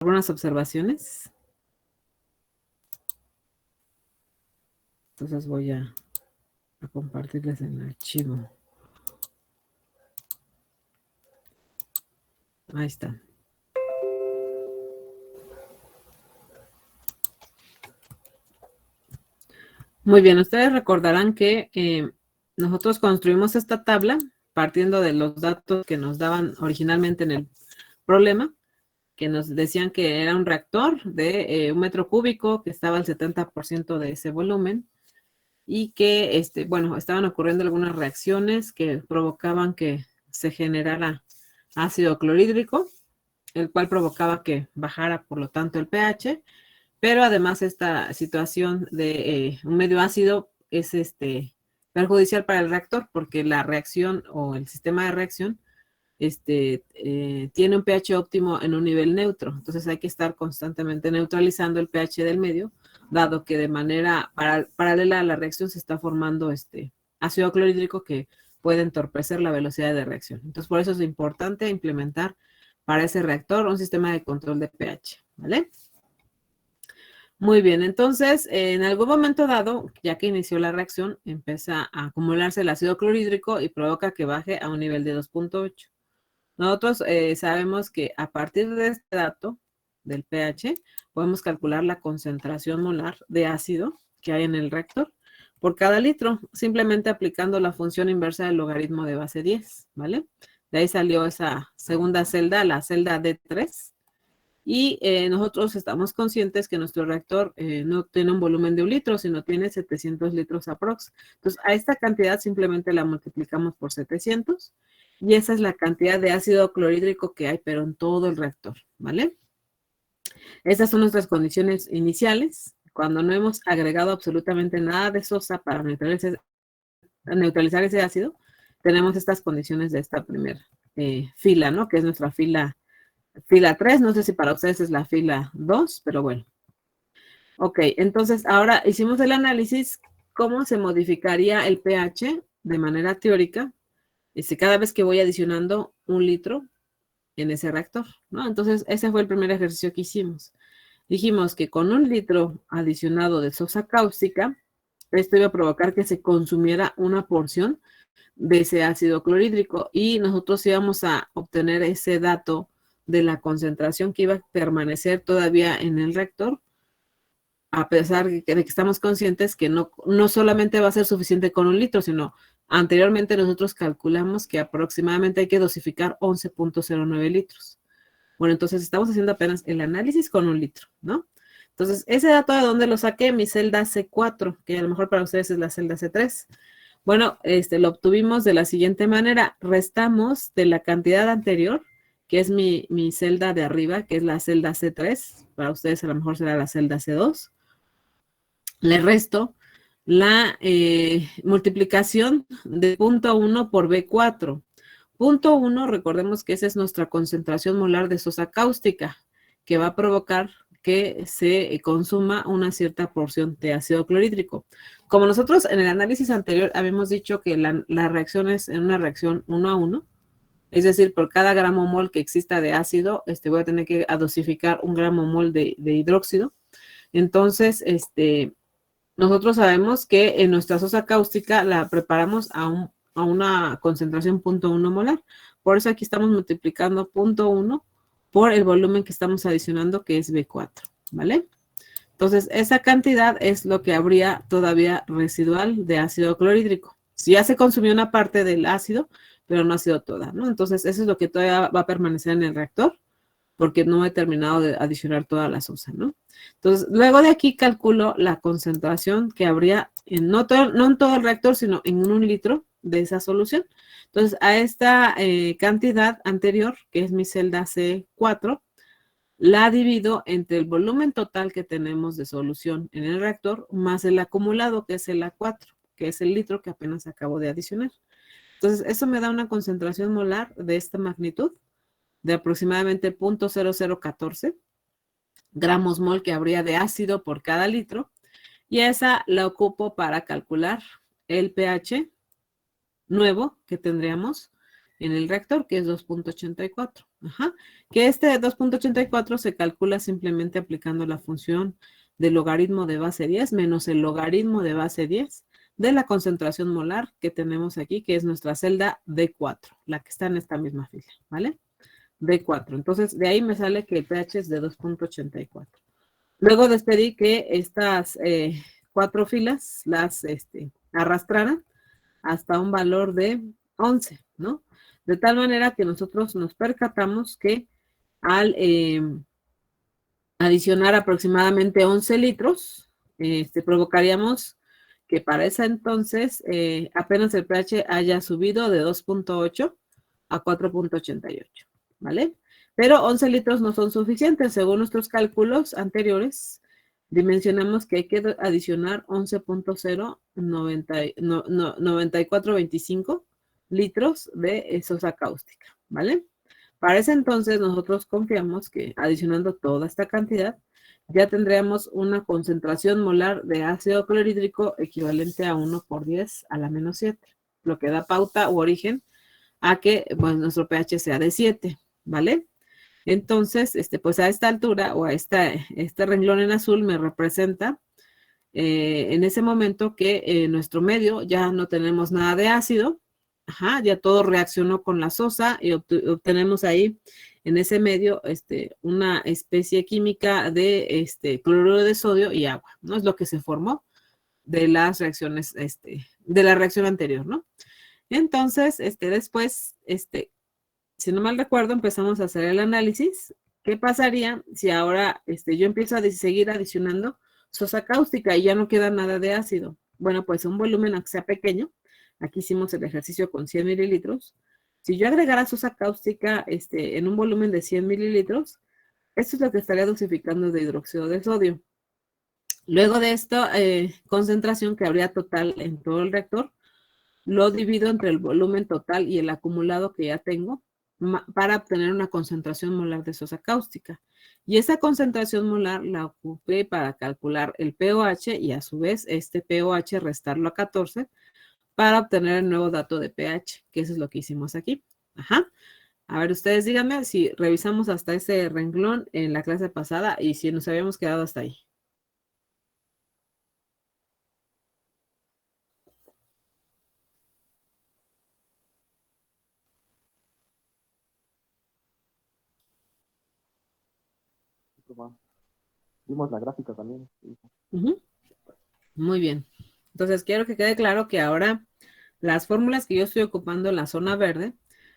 algunas observaciones. Entonces voy a compartirles el archivo. Ahí está. Muy bien, ustedes recordarán que nosotros construimos esta tabla partiendo de los datos que nos daban originalmente en el problema, que nos decían que era un reactor de 1 metro cúbico, que estaba al 70% de ese volumen, y que, bueno, estaban ocurriendo algunas reacciones que provocaban que se generara ácido clorhídrico, el cual provocaba que bajara, por lo tanto, el pH, pero además esta situación de un medio ácido es perjudicial para el reactor, porque la reacción o el sistema de reacción tiene un pH óptimo en un nivel neutro. Entonces hay que estar constantemente neutralizando el pH del medio, dado que de manera paralela a la reacción se está formando ácido clorhídrico que puede entorpecer la velocidad de reacción. Entonces por eso es importante implementar para ese reactor un sistema de control de pH, ¿vale? Muy bien, entonces en algún momento dado, ya que inició la reacción, empieza a acumularse el ácido clorhídrico y provoca que baje a un nivel de 2.8. Nosotros sabemos que a partir de este dato del pH, podemos calcular la concentración molar de ácido que hay en el reactor por cada litro, simplemente aplicando la función inversa del logaritmo de base 10, ¿vale? De ahí salió esa segunda celda, la celda D3, y nosotros estamos conscientes que nuestro reactor no tiene un volumen de 1 litro, sino tiene 700 litros aprox. Entonces, a esta cantidad simplemente la multiplicamos por 700 y esa es la cantidad de ácido clorhídrico que hay, pero en todo el reactor, ¿vale? Estas son nuestras condiciones iniciales. Cuando no hemos agregado absolutamente nada de sosa para neutralizar ese ácido, tenemos estas condiciones de esta primera fila, ¿no? Que es nuestra fila 3, no sé si para ustedes es la fila 2, pero bueno. Ok, entonces ahora hicimos el análisis, cómo se modificaría el pH de manera teórica cada vez que voy adicionando 1 litro en ese reactor, ¿no? Entonces ese fue el primer ejercicio que hicimos. Dijimos que con 1 litro adicionado de sosa cáustica, esto iba a provocar que se consumiera una porción de ese ácido clorhídrico y nosotros íbamos a obtener ese dato de la concentración que iba a permanecer todavía en el reactor, a pesar de que estamos conscientes que no solamente va a ser suficiente con 1 litro, sino anteriormente nosotros calculamos que aproximadamente hay que dosificar 11.09 litros. Bueno, entonces estamos haciendo apenas el análisis con 1 litro, ¿no? Entonces, ese dato de dónde lo saqué, mi celda C4, que a lo mejor para ustedes es la celda C3. Bueno, lo obtuvimos de la siguiente manera. Restamos de la cantidad anterior, que es mi celda de arriba, que es la celda C3. Para ustedes a lo mejor será la celda C2. Le resto la multiplicación de 0.1 por B4. 0.1, recordemos que esa es nuestra concentración molar de sosa cáustica, que va a provocar que se consuma una cierta porción de ácido clorhídrico. Como nosotros en el análisis anterior habíamos dicho que la reacción es en una reacción 1 a 1, es decir, por cada gramo mol que exista de ácido, voy a tener que dosificar 1 gramo mol de hidróxido. Entonces, nosotros sabemos que en nuestra sosa cáustica la preparamos a una concentración 0.1 molar. Por eso aquí estamos multiplicando 0.1 por el volumen que estamos adicionando, que es B4, ¿vale? Entonces, esa cantidad es lo que habría todavía residual de ácido clorhídrico. Si ya se consumió una parte del ácido, pero no ha sido toda, ¿no? Entonces, eso es lo que todavía va a permanecer en el reactor, porque no he terminado de adicionar toda la sosa, ¿no? Entonces, luego de aquí calculo la concentración que habría, no en todo el reactor, sino en 1 litro de esa solución. Entonces, a esta cantidad anterior, que es mi celda C4, la divido entre el volumen total que tenemos de solución en el reactor, más el acumulado, que es el A4, que es el litro que apenas acabo de adicionar. Entonces, eso me da una concentración molar de esta magnitud, de aproximadamente 0.0014 gramos mol que habría de ácido por cada litro, y esa la ocupo para calcular el pH nuevo que tendríamos en el reactor, que es 2.84. Ajá. Que este de 2.84 se calcula simplemente aplicando la función del logaritmo de base 10 menos el logaritmo de base 10 de la concentración molar que tenemos aquí, que es nuestra celda D4, la que está en esta misma fila, ¿vale? D4. Entonces, de ahí me sale que el pH es de 2.84. Luego despedí que estas 4 filas las arrastraran hasta un valor de 11, ¿no? De tal manera que nosotros nos percatamos que al adicionar aproximadamente 11 litros, provocaríamos que para ese entonces apenas el pH haya subido de 2.8 a 4.88, ¿vale? Pero 11 litros no son suficientes. Según nuestros cálculos anteriores, dimensionamos que hay que adicionar 11.09425 litros de sosa cáustica, ¿vale? Para ese entonces nosotros confiamos que adicionando toda esta cantidad ya tendríamos una concentración molar de ácido clorhídrico equivalente a 1 por 10 a la menos 7, lo que da pauta u origen a que pues, nuestro pH sea de 7, ¿vale? Entonces, pues a esta altura o a este renglón en azul me representa en ese momento que nuestro medio ya no tenemos nada de ácido, ajá, ya todo reaccionó con la sosa y obtenemos ahí en ese medio una especie química de cloruro de sodio y agua, ¿no? Es lo que se formó de las reacciones, de la reacción anterior, ¿no? Entonces, después, si no mal recuerdo, empezamos a hacer el análisis. ¿Qué pasaría si ahora yo empiezo a seguir adicionando sosa cáustica y ya no queda nada de ácido? Bueno, pues un volumen aunque sea pequeño, aquí hicimos el ejercicio con 100 mililitros. Si yo agregara sosa cáustica en un volumen de 100 mililitros, esto es lo que estaría dosificando de hidróxido de sodio. Luego de esta concentración que habría total en todo el reactor, lo divido entre el volumen total y el acumulado que ya tengo para obtener una concentración molar de sosa cáustica. Y esa concentración molar la ocupé para calcular el pOH y a su vez este pOH restarlo a 14 para obtener el nuevo dato de pH, que eso es lo que hicimos aquí. Ajá. A ver, ustedes díganme si revisamos hasta ese renglón en la clase pasada y si nos habíamos quedado hasta ahí. Vimos la gráfica también. Ujú. Muy bien. Entonces, quiero que quede claro que ahora las fórmulas que yo estoy ocupando en la zona verde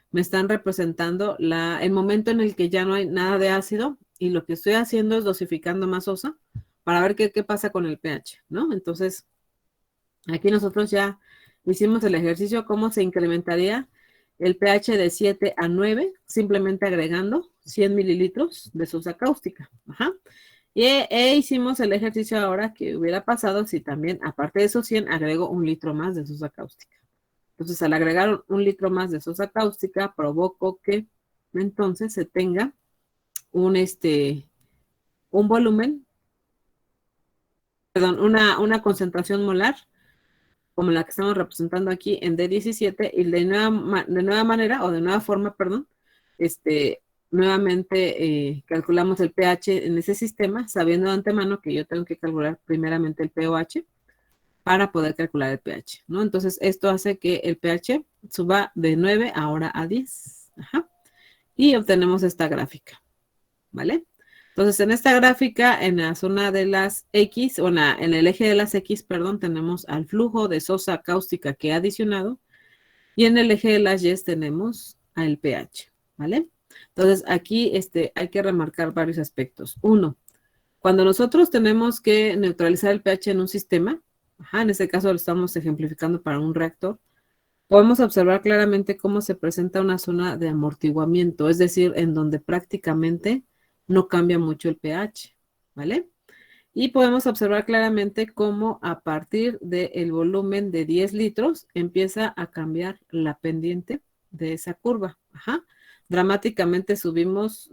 me están representando el momento en el que ya no hay nada de ácido y lo que estoy haciendo es dosificando más sosa para ver qué pasa con el pH, ¿no? Entonces, aquí nosotros ya hicimos el ejercicio, cómo se incrementaría el pH de 7 a 9, simplemente agregando 100 mililitros de sosa cáustica. Ajá. Y hicimos el ejercicio ahora que hubiera pasado si también, aparte de esos 100, agrego un litro más de sosa cáustica. Entonces, al agregar un litro más de sosa cáustica, provoco que entonces se tenga un, un volumen, perdón, una concentración molar, como la que estamos representando aquí en D17, y de nueva manera, o de nueva forma, perdón, nuevamente calculamos el pH en ese sistema, sabiendo de antemano que yo tengo que calcular primeramente el pOH para poder calcular el pH, ¿no? Entonces, esto hace que el pH suba de 9 ahora a 10. Ajá. Y obtenemos esta gráfica, ¿vale? Entonces, en esta gráfica, en la zona de las X, o en el eje de las X, perdón, tenemos al flujo de sosa cáustica que he adicionado, y en el eje de las Y tenemos al pH, ¿vale? Entonces, aquí hay que remarcar varios aspectos. Uno, cuando nosotros tenemos que neutralizar el pH en un sistema, ajá, en este caso lo estamos ejemplificando para un reactor, podemos observar claramente cómo se presenta una zona de amortiguamiento, es decir, en donde prácticamente no cambia mucho el pH, ¿vale? Y podemos observar claramente cómo a partir del volumen de 10 litros empieza a cambiar la pendiente de esa curva. Ajá. Dramáticamente subimos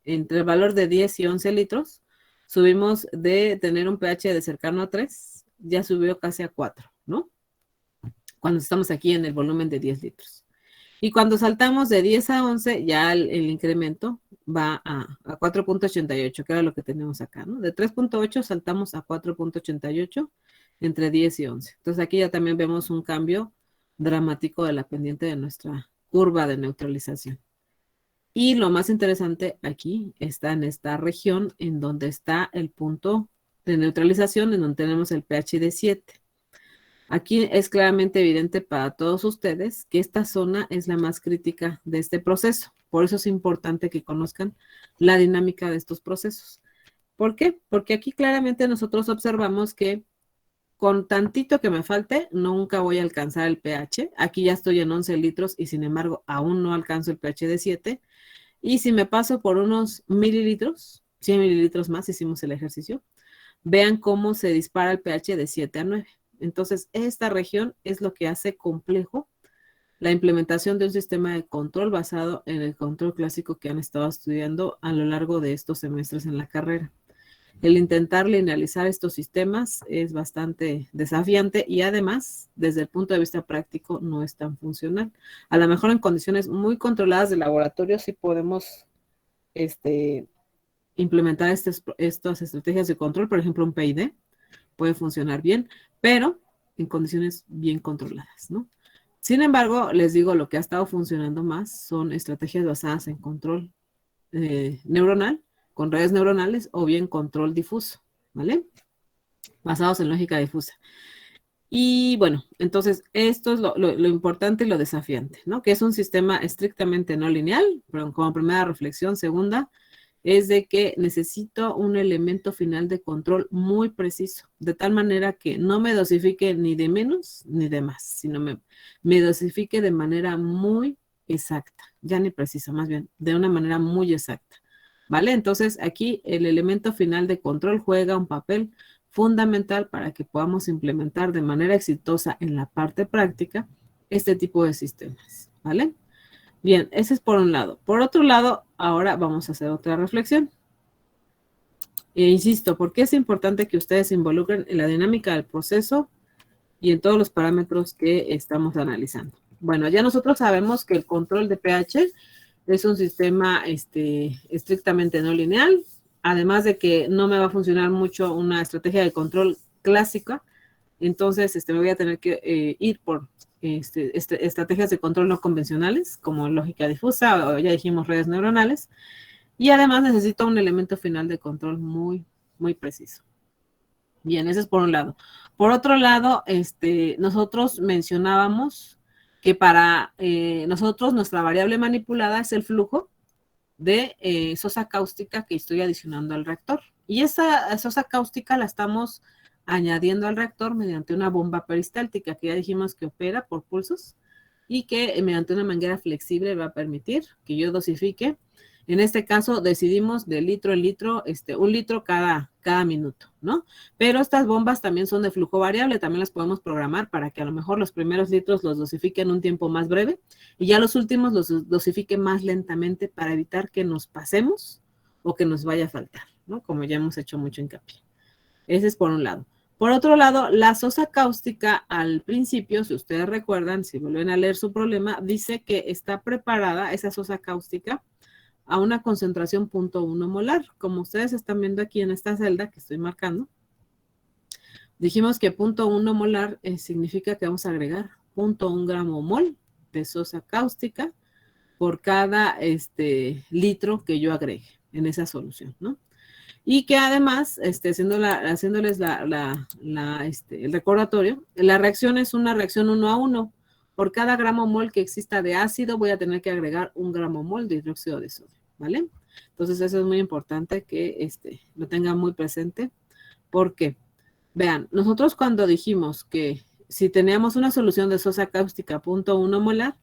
entre el valor de 10 y 11 litros, subimos de tener un pH de cercano a 3, ya subió casi a 4, ¿no? Cuando estamos aquí en el volumen de 10 litros. Y cuando saltamos de 10 a 11, ya el incremento va a 4.88, que era lo que tenemos acá, ¿no? De 3.8 saltamos a 4.88 entre 10 y 11. Entonces aquí ya también vemos un cambio dramático de la pendiente de nuestra curva de neutralización. Y lo más interesante aquí está en esta región en donde está el punto de neutralización, en donde tenemos el pH de 7. Aquí es claramente evidente para todos ustedes que esta zona es la más crítica de este proceso. Por eso es importante que conozcan la dinámica de estos procesos. ¿Por qué? Porque aquí claramente nosotros observamos que con tantito que me falte, nunca voy a alcanzar el pH. Aquí ya estoy en 11 litros y sin embargo aún no alcanzo el pH de 7. Y si me paso por unos mililitros, 100 mililitros más, hicimos el ejercicio, vean cómo se dispara el pH de 7 a 9. Entonces, esta región es lo que hace complejo la implementación de un sistema de control basado en el control clásico que han estado estudiando a lo largo de estos semestres en la carrera. El intentar linealizar estos sistemas es bastante desafiante y además, desde el punto de vista práctico, no es tan funcional. A lo mejor en condiciones muy controladas de laboratorio sí podemos implementar estas estrategias de control, por ejemplo, un PID puede funcionar bien, pero en condiciones bien controladas, ¿no? Sin embargo, les digo, lo que ha estado funcionando más son estrategias basadas en control neuronal, con redes neuronales o bien control difuso, ¿vale? Basados en lógica difusa. Y bueno, entonces esto es lo importante y lo desafiante, ¿no? Que es un sistema estrictamente no lineal, pero como primera reflexión. Segunda, es de que necesito un elemento final de control muy preciso, de tal manera que no me dosifique ni de menos ni de más, sino me dosifique de manera muy exacta, ya ni precisa, más bien, de una manera muy exacta, ¿vale? Entonces aquí el elemento final de control juega un papel fundamental para que podamos implementar de manera exitosa en la parte práctica este tipo de sistemas, ¿vale? Bien, ese es por un lado. Por otro lado, ahora vamos a hacer otra reflexión. Insisto, ¿por qué es importante que ustedes se involucren en la dinámica del proceso y en todos los parámetros que estamos analizando? Bueno, ya nosotros sabemos que el control de pH es un sistema estrictamente no lineal, además de que no me va a funcionar mucho una estrategia de control clásica, entonces me voy a tener que ir por estrategias de control no convencionales, como lógica difusa, o ya dijimos redes neuronales, y además necesito un elemento final de control muy, muy preciso. Bien, ese es por un lado. Por otro lado, nosotros mencionábamos que para nosotros nuestra variable manipulada es el flujo de sosa cáustica que estoy adicionando al reactor. Y esa sosa cáustica la estamos añadiendo al reactor mediante una bomba peristáltica que ya dijimos que opera por pulsos y que mediante una manguera flexible va a permitir que yo dosifique. En este caso decidimos de litro en litro, 1 litro cada minuto, ¿no? Pero estas bombas también son de flujo variable, también las podemos programar para que a lo mejor los primeros litros los dosifique en un tiempo más breve y ya los últimos los dosifique más lentamente para evitar que nos pasemos o que nos vaya a faltar, ¿no? Como ya hemos hecho mucho hincapié. Ese es por un lado. Por otro lado, la sosa cáustica al principio, si ustedes recuerdan, si vuelven a leer su problema, dice que está preparada esa sosa cáustica a una concentración 0.1 molar. Como ustedes están viendo aquí en esta celda que estoy marcando, dijimos que 0.1 molar significa que vamos a agregar 0.1 gramo mol de sosa cáustica por cada litro que yo agregue en esa solución, ¿no? Y que además, haciéndoles el recordatorio, la reacción es una reacción 1 a 1. Por cada gramo mol que exista de ácido, voy a tener que agregar 1 gramo mol de hidróxido de sodio, ¿vale? Entonces, eso es muy importante que lo tengan muy presente. ¿Por qué? Vean, nosotros cuando dijimos que si teníamos una solución de sosa cáustica 0.1 molar,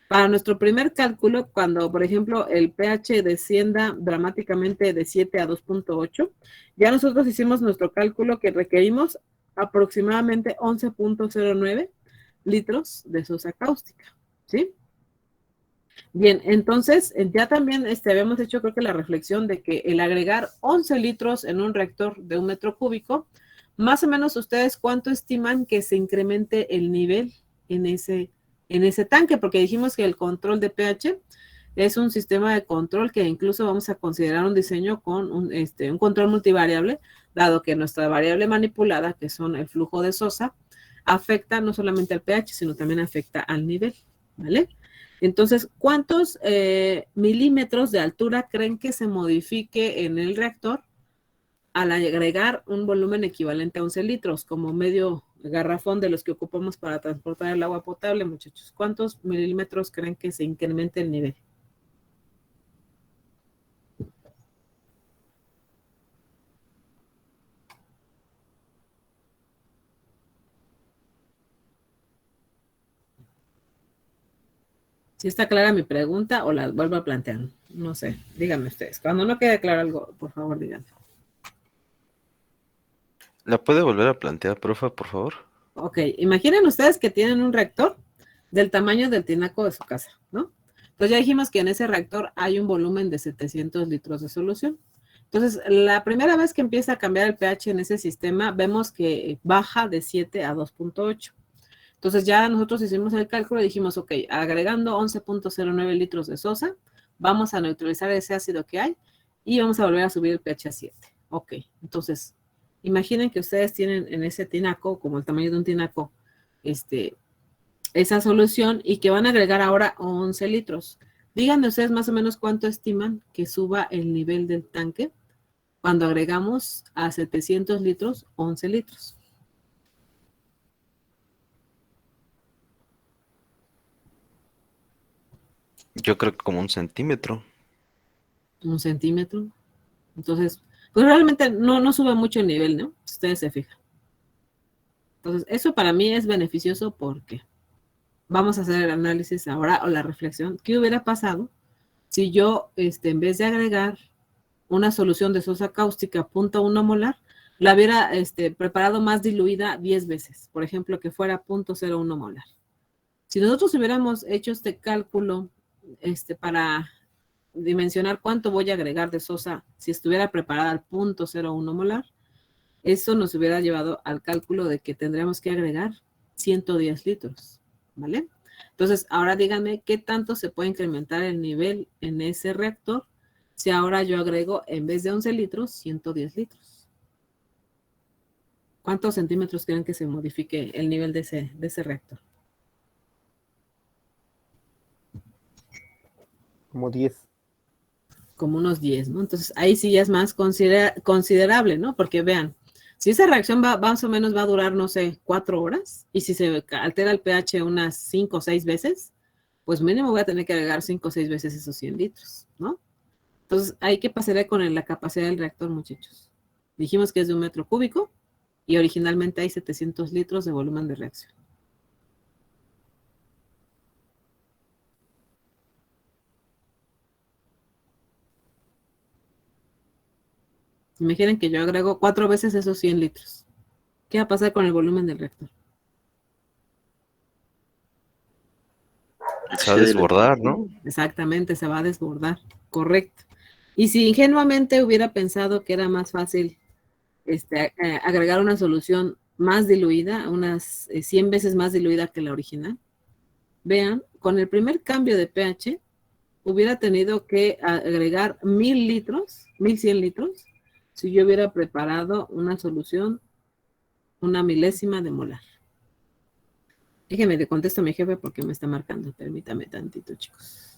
para nuestro primer cálculo, cuando, por ejemplo, el pH descienda dramáticamente de 7 a 2.8, ya nosotros hicimos nuestro cálculo que requerimos aproximadamente 11.09 litros de sosa cáustica, ¿sí? Bien, entonces ya también habíamos hecho creo que la reflexión de que el agregar 11 litros en un reactor de 1 metro cúbico, más o menos ustedes cuánto estiman que se incremente el nivel en ese en ese tanque, porque dijimos que el control de pH es un sistema de control que incluso vamos a considerar un diseño con un control multivariable, dado que nuestra variable manipulada, que son el flujo de Sosa, afecta no solamente al pH, sino también afecta al nivel, ¿vale? Entonces, ¿cuántos milímetros de altura creen que se modifique en el reactor al agregar un volumen equivalente a 11 litros, como medio garrafón de los que ocupamos para transportar el agua potable, muchachos? ¿Cuántos milímetros creen que se incremente el nivel? Si está clara mi pregunta o la vuelvo a plantear. No sé, díganme ustedes. Cuando no quede claro algo, por favor, díganme. ¿La puede volver a plantear, profa, por favor? Ok, imaginen ustedes que tienen un reactor del tamaño del tinaco de su casa, ¿no? Entonces ya dijimos que en ese reactor hay un volumen de 700 litros de solución. Entonces, la primera vez que empieza a cambiar el pH en ese sistema, vemos que baja de 7 a 2.8. Entonces ya nosotros hicimos el cálculo y dijimos, ok, agregando 11.09 litros de sosa, vamos a neutralizar ese ácido que hay y vamos a volver a subir el pH a 7. Ok, entonces, imaginen que ustedes tienen en ese tinaco, como el tamaño de un tinaco, esa solución y que van a agregar ahora 11 litros. Díganme ustedes más o menos cuánto estiman que suba el nivel del tanque cuando agregamos a 700 litros 11 litros. Yo creo que como 1 centímetro. Un centímetro. Entonces, pues realmente no sube mucho el nivel, ¿no? Si ustedes se fijan. Entonces, eso para mí es beneficioso porque vamos a hacer el análisis ahora o la reflexión. ¿Qué hubiera pasado si yo, en vez de agregar una solución de sosa cáustica 0.1 molar, la hubiera preparado más diluida 10 veces? Por ejemplo, que fuera 0.01 molar. Si nosotros hubiéramos hecho este cálculo para dimensionar cuánto voy a agregar de sosa si estuviera preparada al 0.01 molar, eso nos hubiera llevado al cálculo de que tendríamos que agregar 110 litros, ¿vale? Entonces, ahora díganme qué tanto se puede incrementar el nivel en ese reactor si ahora yo agrego, en vez de 11 litros, 110 litros. ¿Cuántos centímetros creen que se modifique el nivel de ese reactor? Como 10. Como unos 10, ¿no? Entonces, ahí sí ya es más considerable, ¿no? Porque vean, si esa reacción más o menos va a durar, no sé, 4 horas, y si se altera el pH unas 5 o 6 veces, pues mínimo voy a tener que agregar 5 o 6 veces esos 100 litros, ¿no? Entonces, hay que pasar con la capacidad del reactor, muchachos. Dijimos que es de 1 metro cúbico y originalmente hay 700 litros de volumen de reacción. Imaginen que yo agrego 4 veces esos 100 litros. ¿Qué va a pasar con el volumen del reactor? Se va a desbordar, ¿no? Exactamente, se va a desbordar, correcto. Y si ingenuamente hubiera pensado que era más fácil agregar una solución más diluida, unas 100 veces más diluida que la original, vean, con el primer cambio de pH, hubiera tenido que agregar 1000 litros, 1100 litros, si yo hubiera preparado una solución, una milésima de molar. Déjenme le contesto a mi jefe porque me está marcando. Permítame tantito, chicos.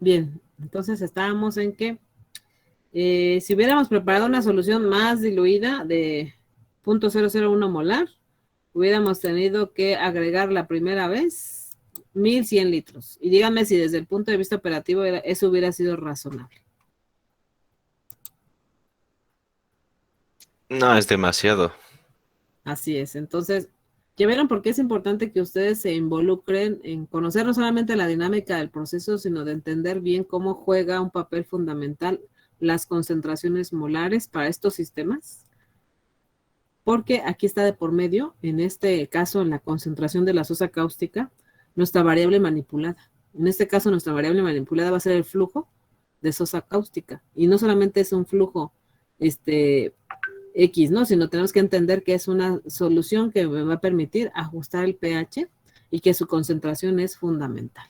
Bien, entonces estábamos en que si hubiéramos preparado una solución más diluida de 0.001 molar, hubiéramos tenido que agregar la primera vez 1100 litros. Y dígame si desde el punto de vista operativo eso hubiera sido razonable. No, es demasiado. Así es. Entonces, ¿ya vieron por qué es importante que ustedes se involucren en conocer no solamente la dinámica del proceso, sino de entender bien cómo juega un papel fundamental las concentraciones molares para estos sistemas? Porque aquí está de por medio, en este caso, en la concentración de la sosa cáustica, nuestra variable manipulada. En este caso, nuestra variable manipulada va a ser el flujo de sosa cáustica. Y no solamente es un flujo X, ¿no? Sino tenemos que entender que es una solución que me va a permitir ajustar el pH y que su concentración es fundamental.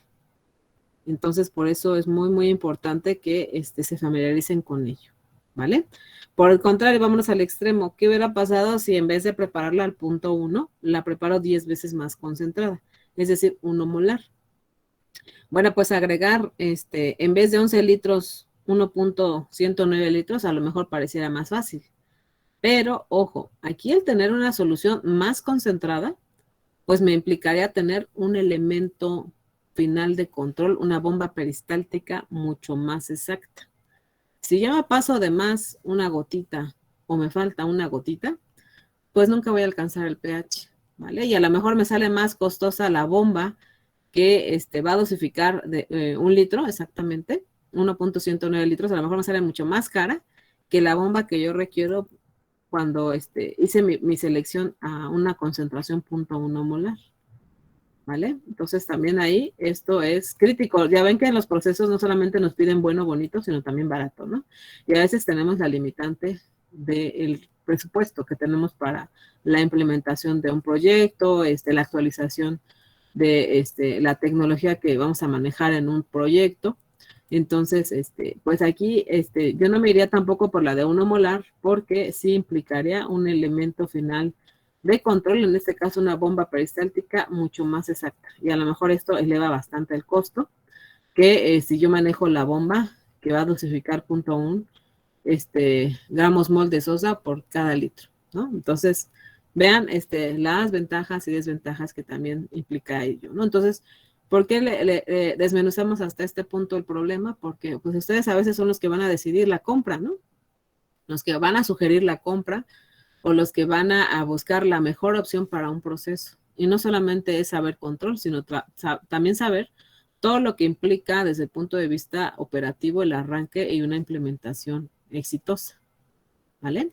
Entonces, por eso es muy, muy importante que se familiaricen con ello, ¿vale? Por el contrario, vámonos al extremo. ¿Qué hubiera pasado si en vez de prepararla al punto 1, la preparo 10 veces más concentrada? Es decir, 1 molar. Bueno, pues agregar, en vez de 11 litros, 1.109 litros, a lo mejor pareciera más fácil. Pero, ojo, aquí el tener una solución más concentrada, pues me implicaría tener un elemento final de control, una bomba peristáltica mucho más exacta. Si ya me paso de más una gotita o me falta una gotita, pues nunca voy a alcanzar el pH, ¿vale? Y a lo mejor me sale más costosa la bomba que va a dosificar de 1 litro exactamente, 1.109 litros, a lo mejor me sale mucho más cara que la bomba que yo requiero cuando hice mi selección a una concentración 0.1 molar, ¿vale? Entonces también ahí esto es crítico. Ya ven que en los procesos no solamente nos piden bueno, bonito, sino también barato, ¿no? Y a veces tenemos la limitante del presupuesto que tenemos para la implementación de un proyecto, la actualización de la tecnología que vamos a manejar en un proyecto. Entonces, pues aquí yo no me iría tampoco por la de 1 molar porque sí implicaría un elemento final de control, en este caso una bomba peristáltica mucho más exacta. Y a lo mejor esto eleva bastante el costo que si yo manejo la bomba que va a dosificar 0.1 gramos mol de sosa por cada litro, ¿no? Entonces, vean las ventajas y desventajas que también implica ello, ¿no? Entonces, ¿por qué le desmenuzamos hasta este punto el problema? Porque pues ustedes a veces son los que van a decidir la compra, ¿no? Los que van a sugerir la compra o los que van a buscar la mejor opción para un proceso. Y no solamente es saber control, sino también saber todo lo que implica desde el punto de vista operativo el arranque y una implementación exitosa, ¿vale?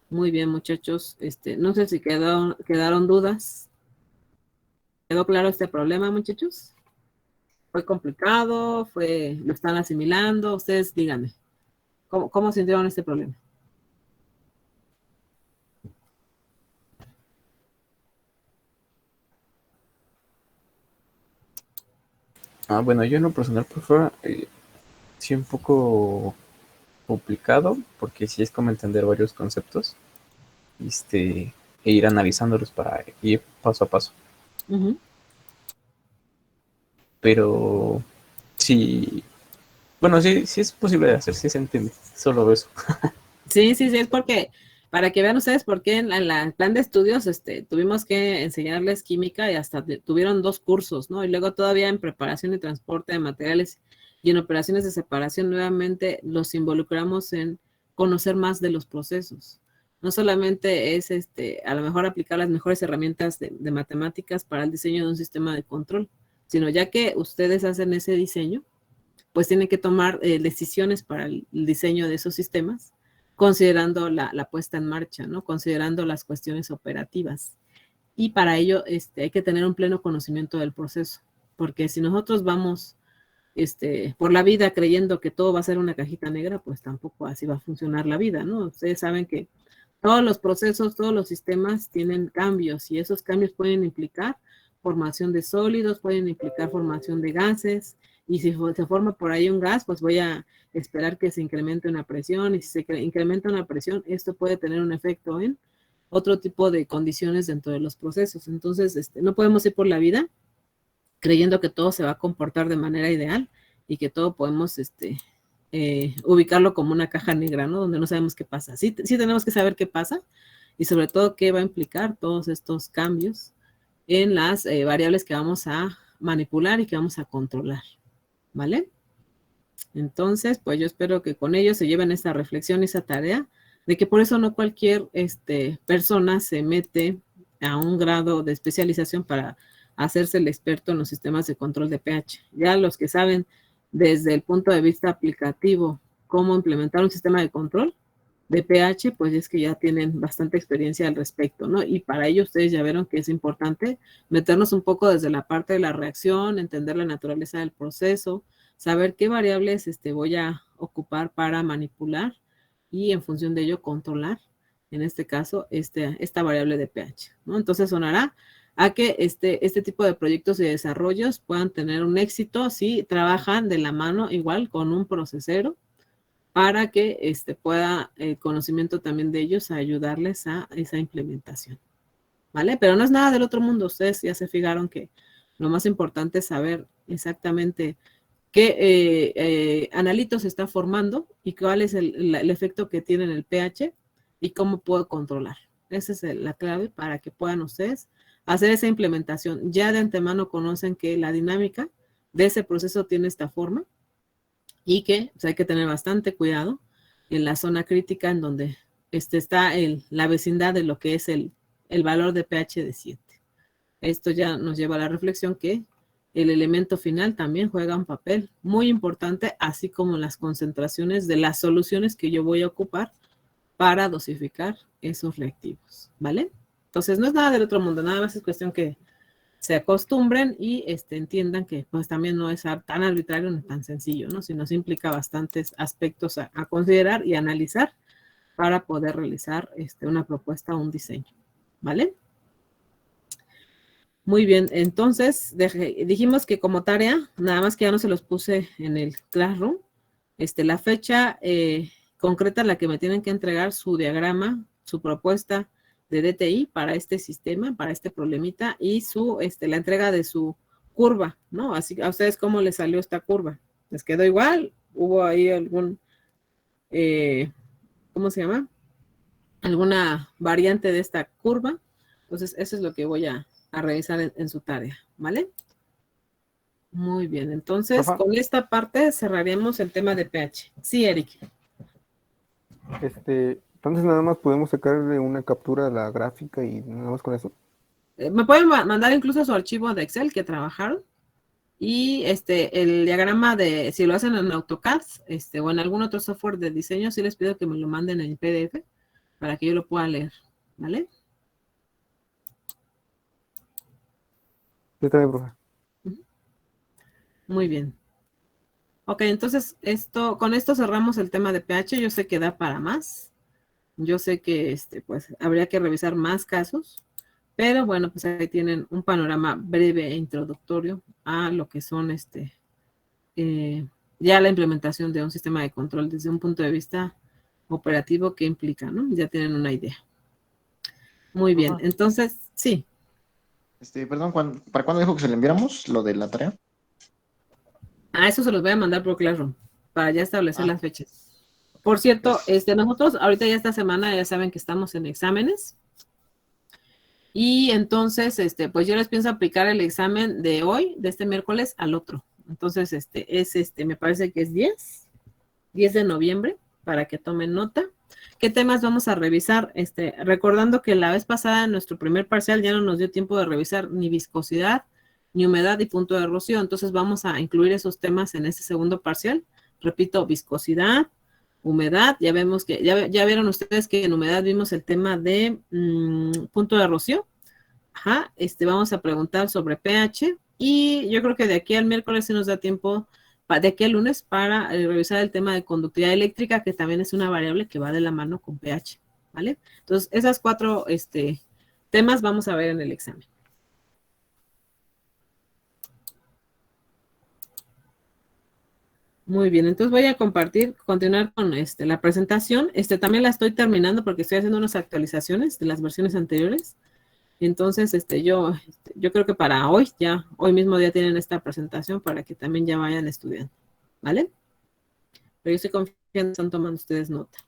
Muy bien, muchachos. No sé si quedaron dudas. ¿Quedó claro este problema, muchachos? ¿Fue complicado? ¿Lo están asimilando? Ustedes díganme. ¿Cómo sintieron este problema? Bueno, yo en lo personal, profe, sí un poco complicado, porque sí es como entender varios conceptos, e ir analizándolos para ir paso a paso. Pero sí, bueno, sí es posible de hacer, sí se entiende, solo eso. Sí, es porque, para que vean ustedes por qué en el plan de estudios tuvimos que enseñarles química y hasta tuvieron 2 cursos, ¿no? Y luego todavía en preparación y transporte de materiales y en operaciones de separación nuevamente los involucramos en conocer más de los procesos. No solamente es a lo mejor aplicar las mejores herramientas de matemáticas para el diseño de un sistema de control, sino ya que ustedes hacen ese diseño, pues tienen que tomar decisiones para el diseño de esos sistemas, considerando la puesta en marcha, ¿no? Considerando las cuestiones operativas. Y para ello hay que tener un pleno conocimiento del proceso, porque si nosotros vamos por la vida creyendo que todo va a ser una cajita negra, pues tampoco así va a funcionar la vida, ¿no? Ustedes saben que todos los procesos, todos los sistemas tienen cambios y esos cambios pueden implicar formación de sólidos, pueden implicar formación de gases, y si se forma por ahí un gas, pues voy a esperar que se incremente una presión, y si se incrementa una presión, esto puede tener un efecto en otro tipo de condiciones dentro de los procesos. Entonces, no podemos ir por la vida creyendo que todo se va a comportar de manera ideal y que todo podemos ubicarlo como una caja negra, ¿no? Donde no sabemos qué pasa. Sí, sí tenemos que saber qué pasa y sobre todo qué va a implicar todos estos cambios en las variables que vamos a manipular y que vamos a controlar, ¿vale? Entonces, pues yo espero que con ellos se lleven esta reflexión y esa tarea de que por eso no cualquier persona se mete a un grado de especialización para hacerse el experto en los sistemas de control de pH. Ya los que saben desde el punto de vista aplicativo cómo implementar un sistema de control de pH, pues es que ya tienen bastante experiencia al respecto, ¿no? Y para ello ustedes ya vieron que es importante meternos un poco desde la parte de la reacción, entender la naturaleza del proceso, saber qué variables voy a ocupar para manipular y en función de ello controlar, en este caso, esta variable de pH, ¿no? Entonces sonará a que este tipo de proyectos y desarrollos puedan tener un éxito si trabajan de la mano igual con un procesero para que pueda el conocimiento también de ellos ayudarles a esa implementación, ¿vale? Pero no es nada del otro mundo, ustedes ya se fijaron que lo más importante es saber exactamente qué analito se está formando y cuál es el efecto que tiene en el pH y cómo puedo controlar. Esa es la clave para que puedan ustedes hacer esa implementación. Ya de antemano conocen que la dinámica de ese proceso tiene esta forma y que pues, hay que tener bastante cuidado en la zona crítica en donde está la vecindad de lo que es el valor de pH de 7. Esto ya nos lleva a la reflexión que el elemento final también juega un papel muy importante, así como las concentraciones de las soluciones que yo voy a ocupar para dosificar esos reactivos, ¿vale? Entonces no es nada del otro mundo, nada más es cuestión que se acostumbren y entiendan que pues también no es tan arbitrario ni tan sencillo, ¿no? Sino se implica bastantes aspectos a considerar y analizar para poder realizar una propuesta o un diseño, ¿vale? Muy bien, entonces dijimos que como tarea, nada más que ya no se los puse en el Classroom, la fecha concreta en la que me tienen que entregar su diagrama, su propuesta de DTI para este sistema, para este problemita y la entrega de su curva, ¿no? Así a ustedes cómo les salió esta curva. ¿Les quedó igual? ¿Hubo ahí algún, ¿cómo se llama? Alguna variante de esta curva? Entonces, eso es lo que voy a revisar en su tarea, ¿vale? Muy bien, entonces Rafa, con esta parte cerraríamos el tema de pH. Sí, Eric. entonces nada más podemos sacarle una captura a la gráfica y nada más con eso. Me pueden mandar incluso su archivo de Excel que trabajaron y el diagrama de, si lo hacen en AutoCAD o en algún otro software de diseño, sí les pido que me lo manden en PDF para que yo lo pueda leer, ¿vale? Sí, también, profe. Muy bien. Ok, entonces con esto cerramos el tema de pH. Yo sé que da para más. Yo sé que pues habría que revisar más casos, pero bueno, pues ahí tienen un panorama breve e introductorio a lo que son ya la implementación de un sistema de control desde un punto de vista operativo que implica, ¿no? Ya tienen una idea. Muy bien, Ajá. entonces, sí. Perdón, ¿para cuándo dijo que se le enviáramos lo de la tarea? Eso se los voy a mandar por Classroom para ya establecer las fechas. Por cierto, Pues, nosotros ahorita ya esta semana ya saben que estamos en exámenes y entonces, pues yo les pienso aplicar el examen de hoy, de este miércoles al otro. Entonces, me parece que es 10 de noviembre, para que tomen nota. ¿Qué temas vamos a revisar? Recordando que la vez pasada en nuestro primer parcial ya no nos dio tiempo de revisar ni viscosidad, ni humedad y punto de rocío. Entonces vamos a incluir esos temas en este segundo parcial. Repito, viscosidad, humedad. Ya vemos que, ya vieron ustedes que en humedad vimos el tema de punto de rocío. Ajá, vamos a preguntar sobre pH y yo creo que de aquí al miércoles sí nos da tiempo, de aquí al lunes, para revisar el tema de conductividad eléctrica, que también es una variable que va de la mano con pH, ¿vale? Entonces, esas 4 temas vamos a ver en el examen. Muy bien, entonces voy a continuar con la presentación. También la estoy terminando porque estoy haciendo unas actualizaciones de las versiones anteriores. Entonces, yo creo que para hoy mismo ya tienen esta presentación para que también ya vayan estudiando, ¿vale? Pero yo estoy confiando, están tomando ustedes nota.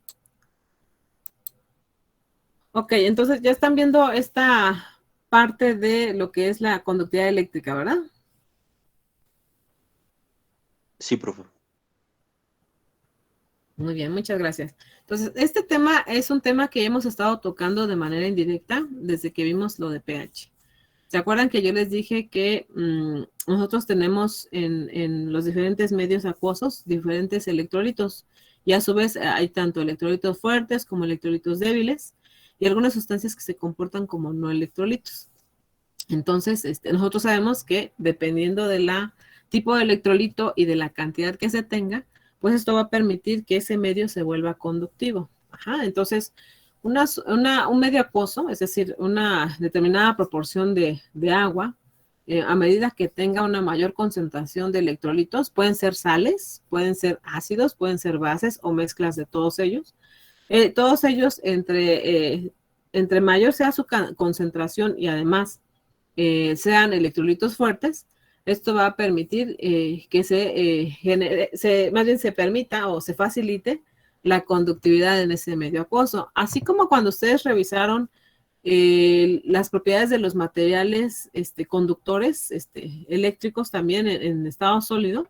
Ok, entonces ya están viendo esta parte de lo que es la conductividad eléctrica, ¿verdad? Sí, profe. Muy bien, muchas gracias. Entonces, este tema es un tema que hemos estado tocando de manera indirecta desde que vimos lo de pH. ¿Se acuerdan que yo les dije que nosotros tenemos en los diferentes medios acuosos diferentes electrolitos? Y a su vez hay tanto electrolitos fuertes como electrolitos débiles y algunas sustancias que se comportan como no electrolitos. Entonces, nosotros sabemos que dependiendo de la tipo de electrolito y de la cantidad que se tenga, pues esto va a permitir que ese medio se vuelva conductivo. Ajá, entonces, un medio acuoso, es decir, una determinada proporción de agua, a medida que tenga una mayor concentración de electrolitos, pueden ser sales, pueden ser ácidos, pueden ser bases o mezclas de todos ellos. Todos ellos, entre mayor sea su concentración y además sean electrolitos fuertes, esto va a permitir que más bien se permita o se facilite la conductividad en ese medio acuoso. Así como cuando ustedes revisaron las propiedades de los materiales conductores eléctricos también en estado sólido,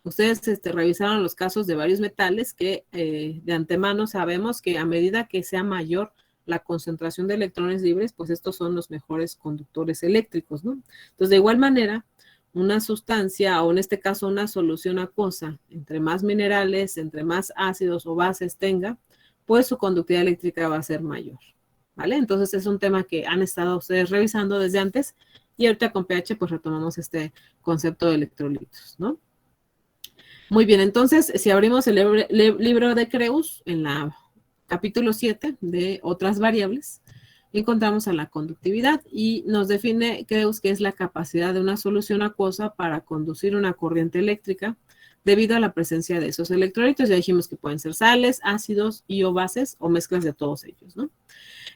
ustedes revisaron los casos de varios metales que de antemano sabemos que a medida que sea mayor la concentración de electrones libres, pues estos son los mejores conductores eléctricos, ¿no? Entonces, de igual manera, una sustancia, o en este caso una solución acuosa, entre más minerales, entre más ácidos o bases tenga, pues su conductividad eléctrica va a ser mayor, ¿vale? Entonces, es un tema que han estado ustedes revisando desde antes, y ahorita con pH, pues retomamos este concepto de electrolitos, ¿no? Muy bien, entonces, si abrimos el libro de Creus en la capítulo 7 de otras variables, encontramos a la conductividad y nos define Creus que es la capacidad de una solución acuosa para conducir una corriente eléctrica debido a la presencia de esos electrolitos. Ya dijimos que pueden ser sales, ácidos y o bases o mezclas de todos ellos, ¿no?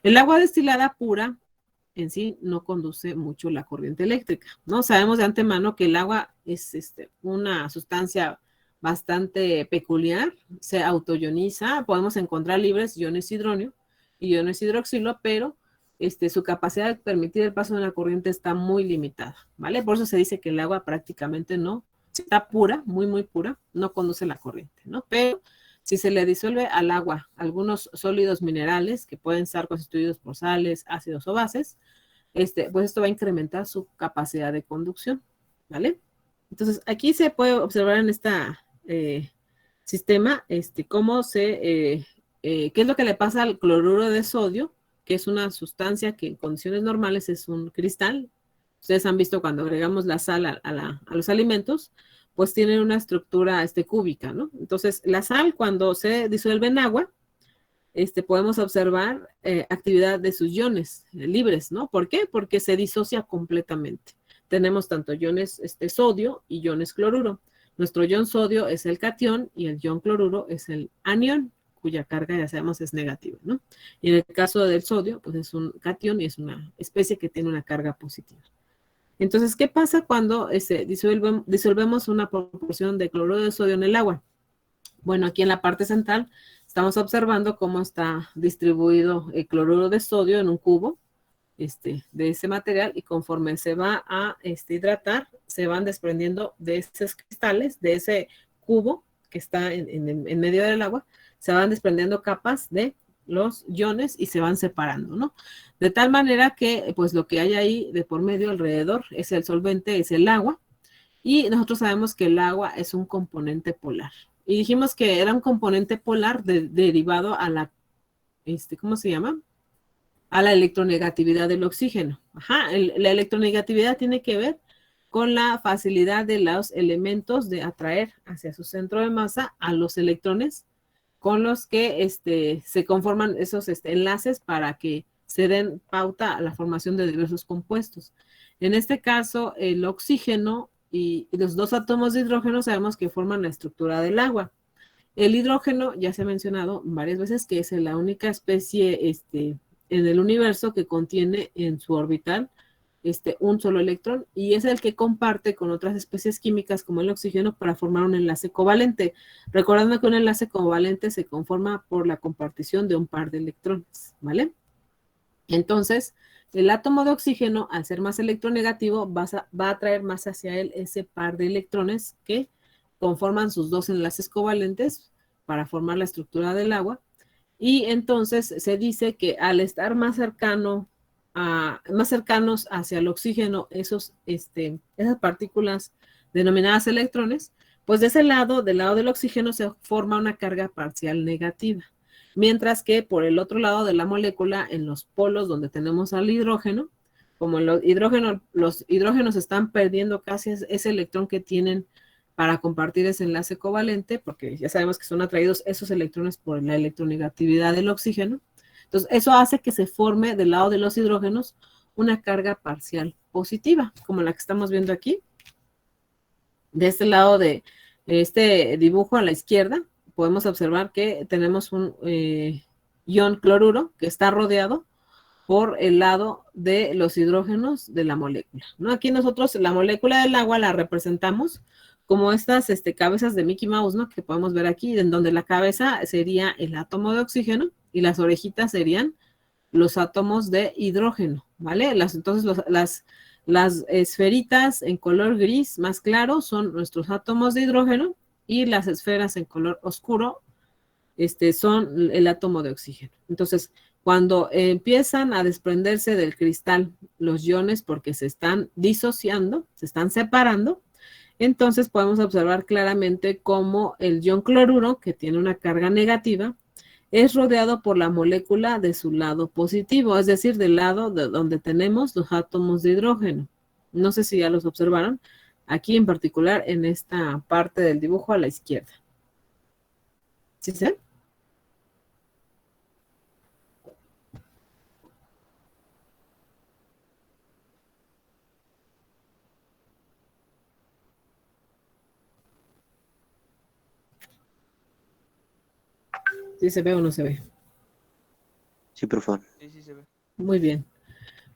El agua destilada pura en sí no conduce mucho la corriente eléctrica, ¿no? Sabemos de antemano que el agua es una sustancia bastante peculiar, se autoioniza, podemos encontrar libres iones hidronio y iones hidroxilo, pero su capacidad de permitir el paso de una corriente está muy limitada, ¿vale? Por eso se dice que el agua prácticamente no, si está pura, muy, muy pura, no conduce la corriente, ¿no? Pero si se le disuelve al agua algunos sólidos minerales que pueden estar constituidos por sales, ácidos o bases, pues esto va a incrementar su capacidad de conducción, ¿vale? Entonces, aquí se puede observar en esta sistema, cómo qué es lo que le pasa al cloruro de sodio, que es una sustancia que en condiciones normales es un cristal. Ustedes han visto cuando agregamos la sal a los alimentos, pues tienen una estructura cúbica, ¿no? Entonces, la sal cuando se disuelve en agua, podemos observar actividad de sus iones libres, ¿no? ¿Por qué? Porque se disocia completamente. Tenemos tanto iones sodio y iones cloruro. Nuestro ion sodio es el catión y el ion cloruro es el anión, cuya carga ya sabemos es negativa, ¿no? Y en el caso del sodio, pues es un catión y es una especie que tiene una carga positiva. Entonces, ¿qué pasa cuando disolvemos una proporción de cloruro de sodio en el agua? Bueno, aquí en la parte central estamos observando cómo está distribuido el cloruro de sodio en un cubo de ese material, y conforme se va a hidratar, se van desprendiendo de esos cristales, de ese cubo que está en medio del agua, se van desprendiendo capas de los iones y se van separando, ¿no? De tal manera que, pues, lo que hay ahí de por medio alrededor es el solvente, es el agua, y nosotros sabemos que el agua es un componente polar. Y dijimos que era un componente polar derivado a la, ¿cómo se llama? A la electronegatividad del oxígeno. Ajá, la electronegatividad tiene que ver con la facilidad de los elementos de atraer hacia su centro de masa a los electrones con los que se conforman esos enlaces para que se den pauta a la formación de diversos compuestos. En este caso, el oxígeno y los dos átomos de hidrógeno sabemos que forman la estructura del agua. El hidrógeno, ya se ha mencionado varias veces, que es la única especie en el universo que contiene en su orbital un solo electrón y es el que comparte con otras especies químicas como el oxígeno para formar un enlace covalente. Recordando que un enlace covalente se conforma por la compartición de un par de electrones, ¿vale? Entonces, el átomo de oxígeno, al ser más electronegativo, va a atraer más hacia él ese par de electrones que conforman sus dos enlaces covalentes para formar la estructura del agua. Y entonces se dice que al estar más cercanos hacia el oxígeno, esas partículas denominadas electrones, pues de ese lado, del lado del oxígeno, se forma una carga parcial negativa. Mientras que por el otro lado de la molécula, en los polos donde tenemos al hidrógeno, como los hidrógenos están perdiendo casi ese electrón que tienen para compartir ese enlace covalente, porque ya sabemos que son atraídos esos electrones por la electronegatividad del oxígeno. Entonces, eso hace que se forme del lado de los hidrógenos una carga parcial positiva, como la que estamos viendo aquí. De este lado de este dibujo a la izquierda, podemos observar que tenemos un ion cloruro que está rodeado por el lado de los hidrógenos de la molécula, ¿no? Aquí nosotros la molécula del agua la representamos como estas cabezas de Mickey Mouse, ¿no? Que podemos ver aquí, en donde la cabeza sería el átomo de oxígeno y las orejitas serían los átomos de hidrógeno, ¿vale? Entonces las esferitas en color gris más claro son nuestros átomos de hidrógeno y las esferas en color oscuro son el átomo de oxígeno. Entonces, cuando empiezan a desprenderse del cristal los iones porque se están disociando, se están separando, entonces podemos observar claramente cómo el ion cloruro, que tiene una carga negativa, es rodeado por la molécula de su lado positivo, es decir, del lado de donde tenemos los átomos de hidrógeno. No sé si ya los observaron, aquí en particular en esta parte del dibujo a la izquierda. ¿Sí se ve? ¿Sí se ve o no se ve? Sí, profe. Sí, sí se ve. Muy bien.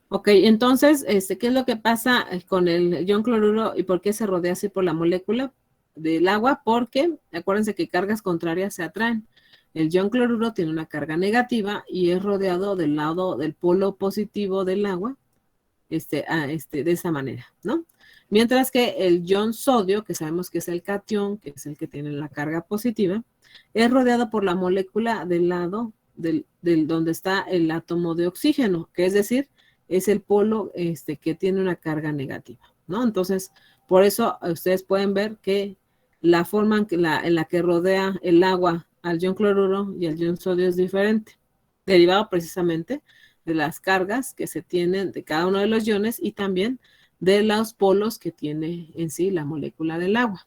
Ok, entonces, ¿qué es lo que pasa con el ion cloruro y por qué se rodea así por la molécula del agua? Porque, acuérdense que cargas contrarias se atraen. El ion cloruro tiene una carga negativa y es rodeado del lado del polo positivo del agua, de esa manera, ¿no? Mientras que el ion sodio, que sabemos que es el catión, que es el que tiene la carga positiva, es rodeado por la molécula del lado del donde está el átomo de oxígeno, que es decir, es el polo que tiene una carga negativa, ¿no? Entonces, por eso ustedes pueden ver que la forma en la que rodea el agua al ion cloruro y al ion sodio es diferente, derivado precisamente de las cargas que se tienen de cada uno de los iones y también de los polos que tiene en sí la molécula del agua,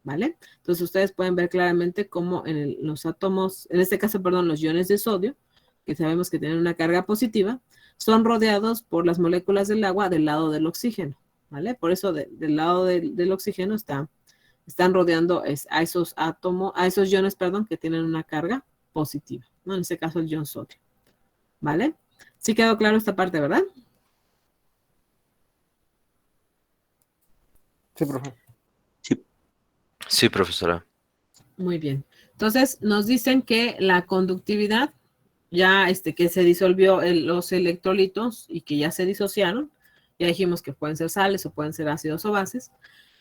¿vale? Entonces ustedes pueden ver claramente cómo los átomos, en este caso, perdón, los iones de sodio, que sabemos que tienen una carga positiva, son rodeados por las moléculas del agua del lado del oxígeno, ¿vale? Por eso del lado del oxígeno están rodeando a esos átomos, a esos iones, perdón, que tienen una carga positiva, ¿no? En este caso el ion sodio, ¿vale? ¿Sí quedó claro esta parte, verdad? Sí, profe. Sí, profesora. Muy bien. Entonces, nos dicen que la conductividad, ya que se disolvió los electrolitos y que ya se disociaron, ya dijimos que pueden ser sales o pueden ser ácidos o bases,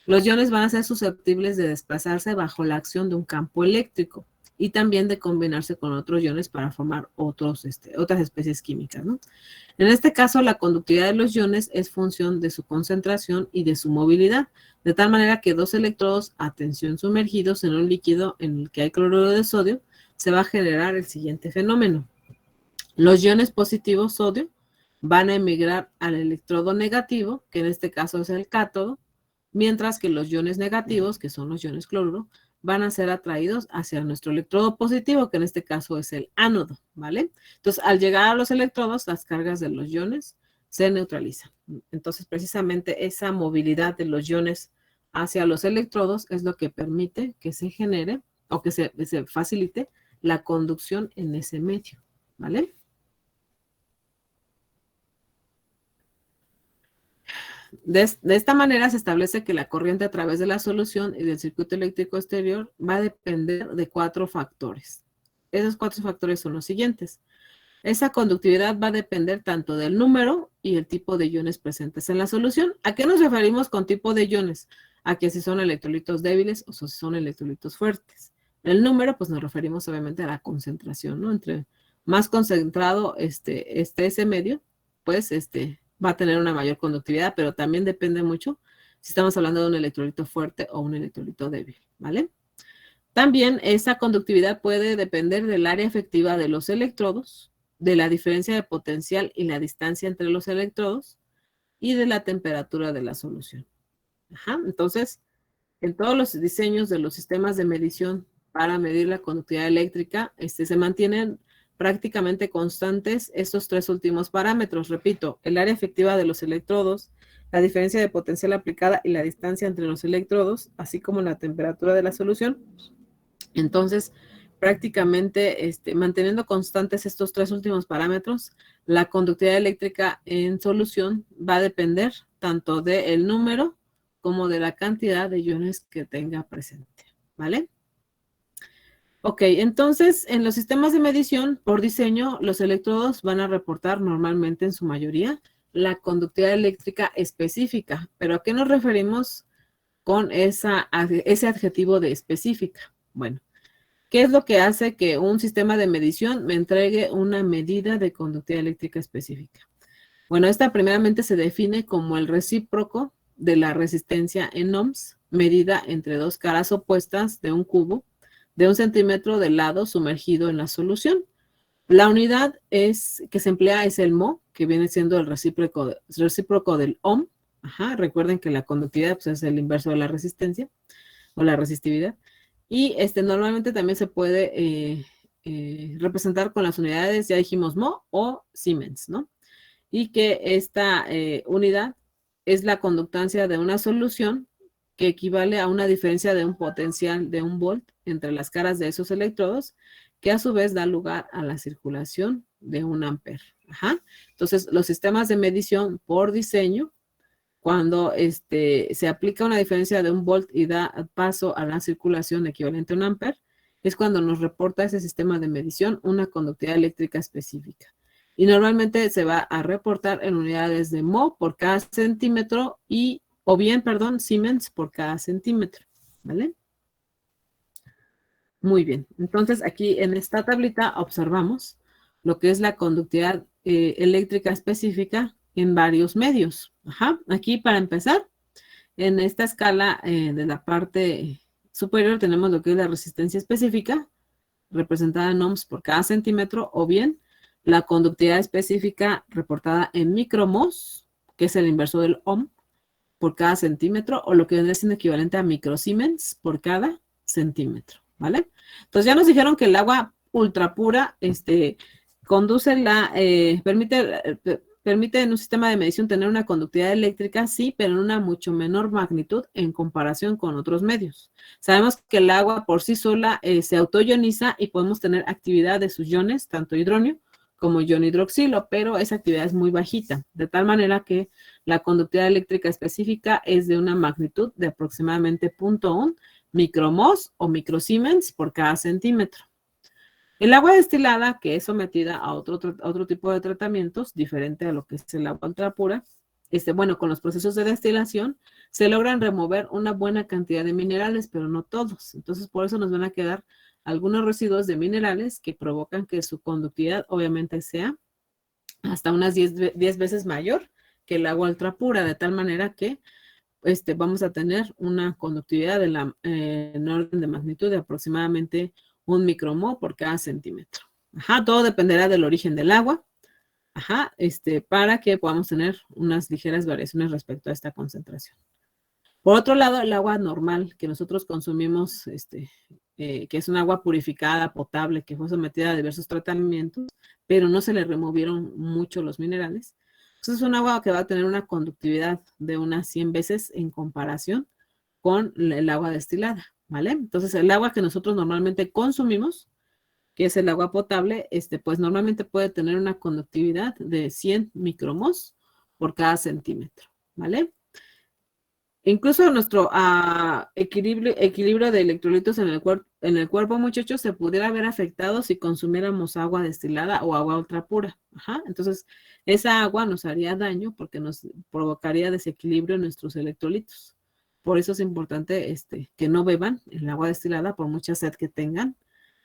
los iones van a ser susceptibles de desplazarse bajo la acción de un campo eléctrico y también de combinarse con otros iones para formar otras especies químicas, ¿no? En este caso, la conductividad de los iones es función de su concentración y de su movilidad, de tal manera que dos electrodos a tensión sumergidos en un líquido en el que hay cloruro de sodio, se va a generar el siguiente fenómeno. Los iones positivos sodio van a emigrar al electrodo negativo, que en este caso es el cátodo, mientras que los iones negativos, que son los iones cloruro, van a ser atraídos hacia nuestro electrodo positivo, que en este caso es el ánodo, ¿vale? Entonces, al llegar a los electrodos, las cargas de los iones se neutralizan. Entonces, precisamente esa movilidad de los iones hacia los electrodos es lo que permite que se genere o que se facilite la conducción en ese medio, ¿vale? De esta manera se establece que la corriente a través de la solución y del circuito eléctrico exterior va a depender de 4 factores. Esos 4 factores son los siguientes. Esa conductividad va a depender tanto del número y el tipo de iones presentes en la solución. ¿A qué nos referimos con tipo de iones? A que si son electrolitos débiles o si son electrolitos fuertes. El número, pues nos referimos obviamente a la concentración, ¿no? Entre más concentrado esté ese medio, pues va a tener una mayor conductividad, pero también depende mucho si estamos hablando de un electrolito fuerte o un electrolito débil, ¿vale? También esa conductividad puede depender del área efectiva de los electrodos, de la diferencia de potencial y la distancia entre los electrodos y de la temperatura de la solución. Ajá, entonces, en todos los diseños de los sistemas de medición para medir la conductividad eléctrica, se mantienen prácticamente constantes estos 3 últimos parámetros. Repito, el área efectiva de los electrodos, la diferencia de potencial aplicada y la distancia entre los electrodos, así como la temperatura de la solución. Entonces, prácticamente manteniendo constantes estos 3 últimos parámetros, la conductividad eléctrica en solución va a depender tanto del número como de la cantidad de iones que tenga presente, ¿vale? Ok, entonces en los sistemas de medición por diseño, los electrodos van a reportar normalmente en su mayoría la conductividad eléctrica específica. ¿Pero a qué nos referimos con ese adjetivo de específica? Bueno, ¿qué es lo que hace que un sistema de medición me entregue una medida de conductividad eléctrica específica? Bueno, esta primeramente se define como el recíproco de la resistencia en ohms, medida entre 2 caras opuestas de un cubo de 1 centímetro de lado sumergido en la solución. La unidad que se emplea es el mho, que viene siendo el recíproco del ohm. Ajá, recuerden que la conductividad pues, es el inverso de la resistencia o la resistividad. Y normalmente también se puede representar con las unidades, ya dijimos mho o Siemens, ¿no? Y que esta unidad es la conductancia de una solución que equivale a una diferencia de un potencial de 1 volt entre las caras de esos electrodos, que a su vez da lugar a la circulación de 1 amper. Ajá. Entonces, los sistemas de medición por diseño, cuando se aplica una diferencia de 1 volt y da paso a la circulación equivalente a 1 amper, es cuando nos reporta ese sistema de medición una conductividad eléctrica específica. Y normalmente se va a reportar en unidades de mho por cada centímetro Siemens por cada centímetro, ¿vale? Muy bien, entonces aquí en esta tablita observamos lo que es la conductividad eléctrica específica en varios medios. Ajá, aquí para empezar, en esta escala de la parte superior tenemos lo que es la resistencia específica, representada en ohms por cada centímetro, o bien la conductividad específica reportada en micromhos, que es el inverso del ohm, por cada centímetro, o lo que vendría siendo equivalente a microsiemens por cada centímetro, ¿vale? Entonces ya nos dijeron que el agua ultra pura, permite en un sistema de medición tener una conductividad eléctrica, sí, pero en una mucho menor magnitud en comparación con otros medios. Sabemos que el agua por sí sola se autoioniza y podemos tener actividad de sus iones, tanto hidronio como ion hidroxilo, pero esa actividad es muy bajita, de tal manera que la conductividad eléctrica específica es de una magnitud de aproximadamente 0.1 micromhos o microsiemens por cada centímetro. El agua destilada, que es sometida a otro tipo de tratamientos, diferente a lo que es el agua ultra pura, con los procesos de destilación, se logran remover una buena cantidad de minerales, pero no todos. Entonces, por eso nos van a quedar algunos residuos de minerales que provocan que su conductividad obviamente sea hasta unas 10 veces mayor que el agua ultra pura, de tal manera que vamos a tener una conductividad en orden de magnitud de aproximadamente 1 micromho por cada centímetro. Ajá, todo dependerá del origen del agua, ajá, para que podamos tener unas ligeras variaciones respecto a esta concentración. Por otro lado, el agua normal que nosotros consumimos, que es un agua purificada, potable, que fue sometida a diversos tratamientos, pero no se le removieron mucho los minerales. Entonces es un agua que va a tener una conductividad de unas 100 veces en comparación con el agua destilada, ¿vale? Entonces el agua que nosotros normalmente consumimos, que es el agua potable, pues normalmente puede tener una conductividad de 100 micromhos por cada centímetro, ¿vale? incluso nuestro equilibrio de electrolitos en el cuerpo, muchachos, se pudiera ver afectado si consumiéramos agua destilada o agua ultra pura. Ajá. Entonces, esa agua nos haría daño porque nos provocaría desequilibrio en nuestros electrolitos. Por eso es importante que no beban el agua destilada por mucha sed que tengan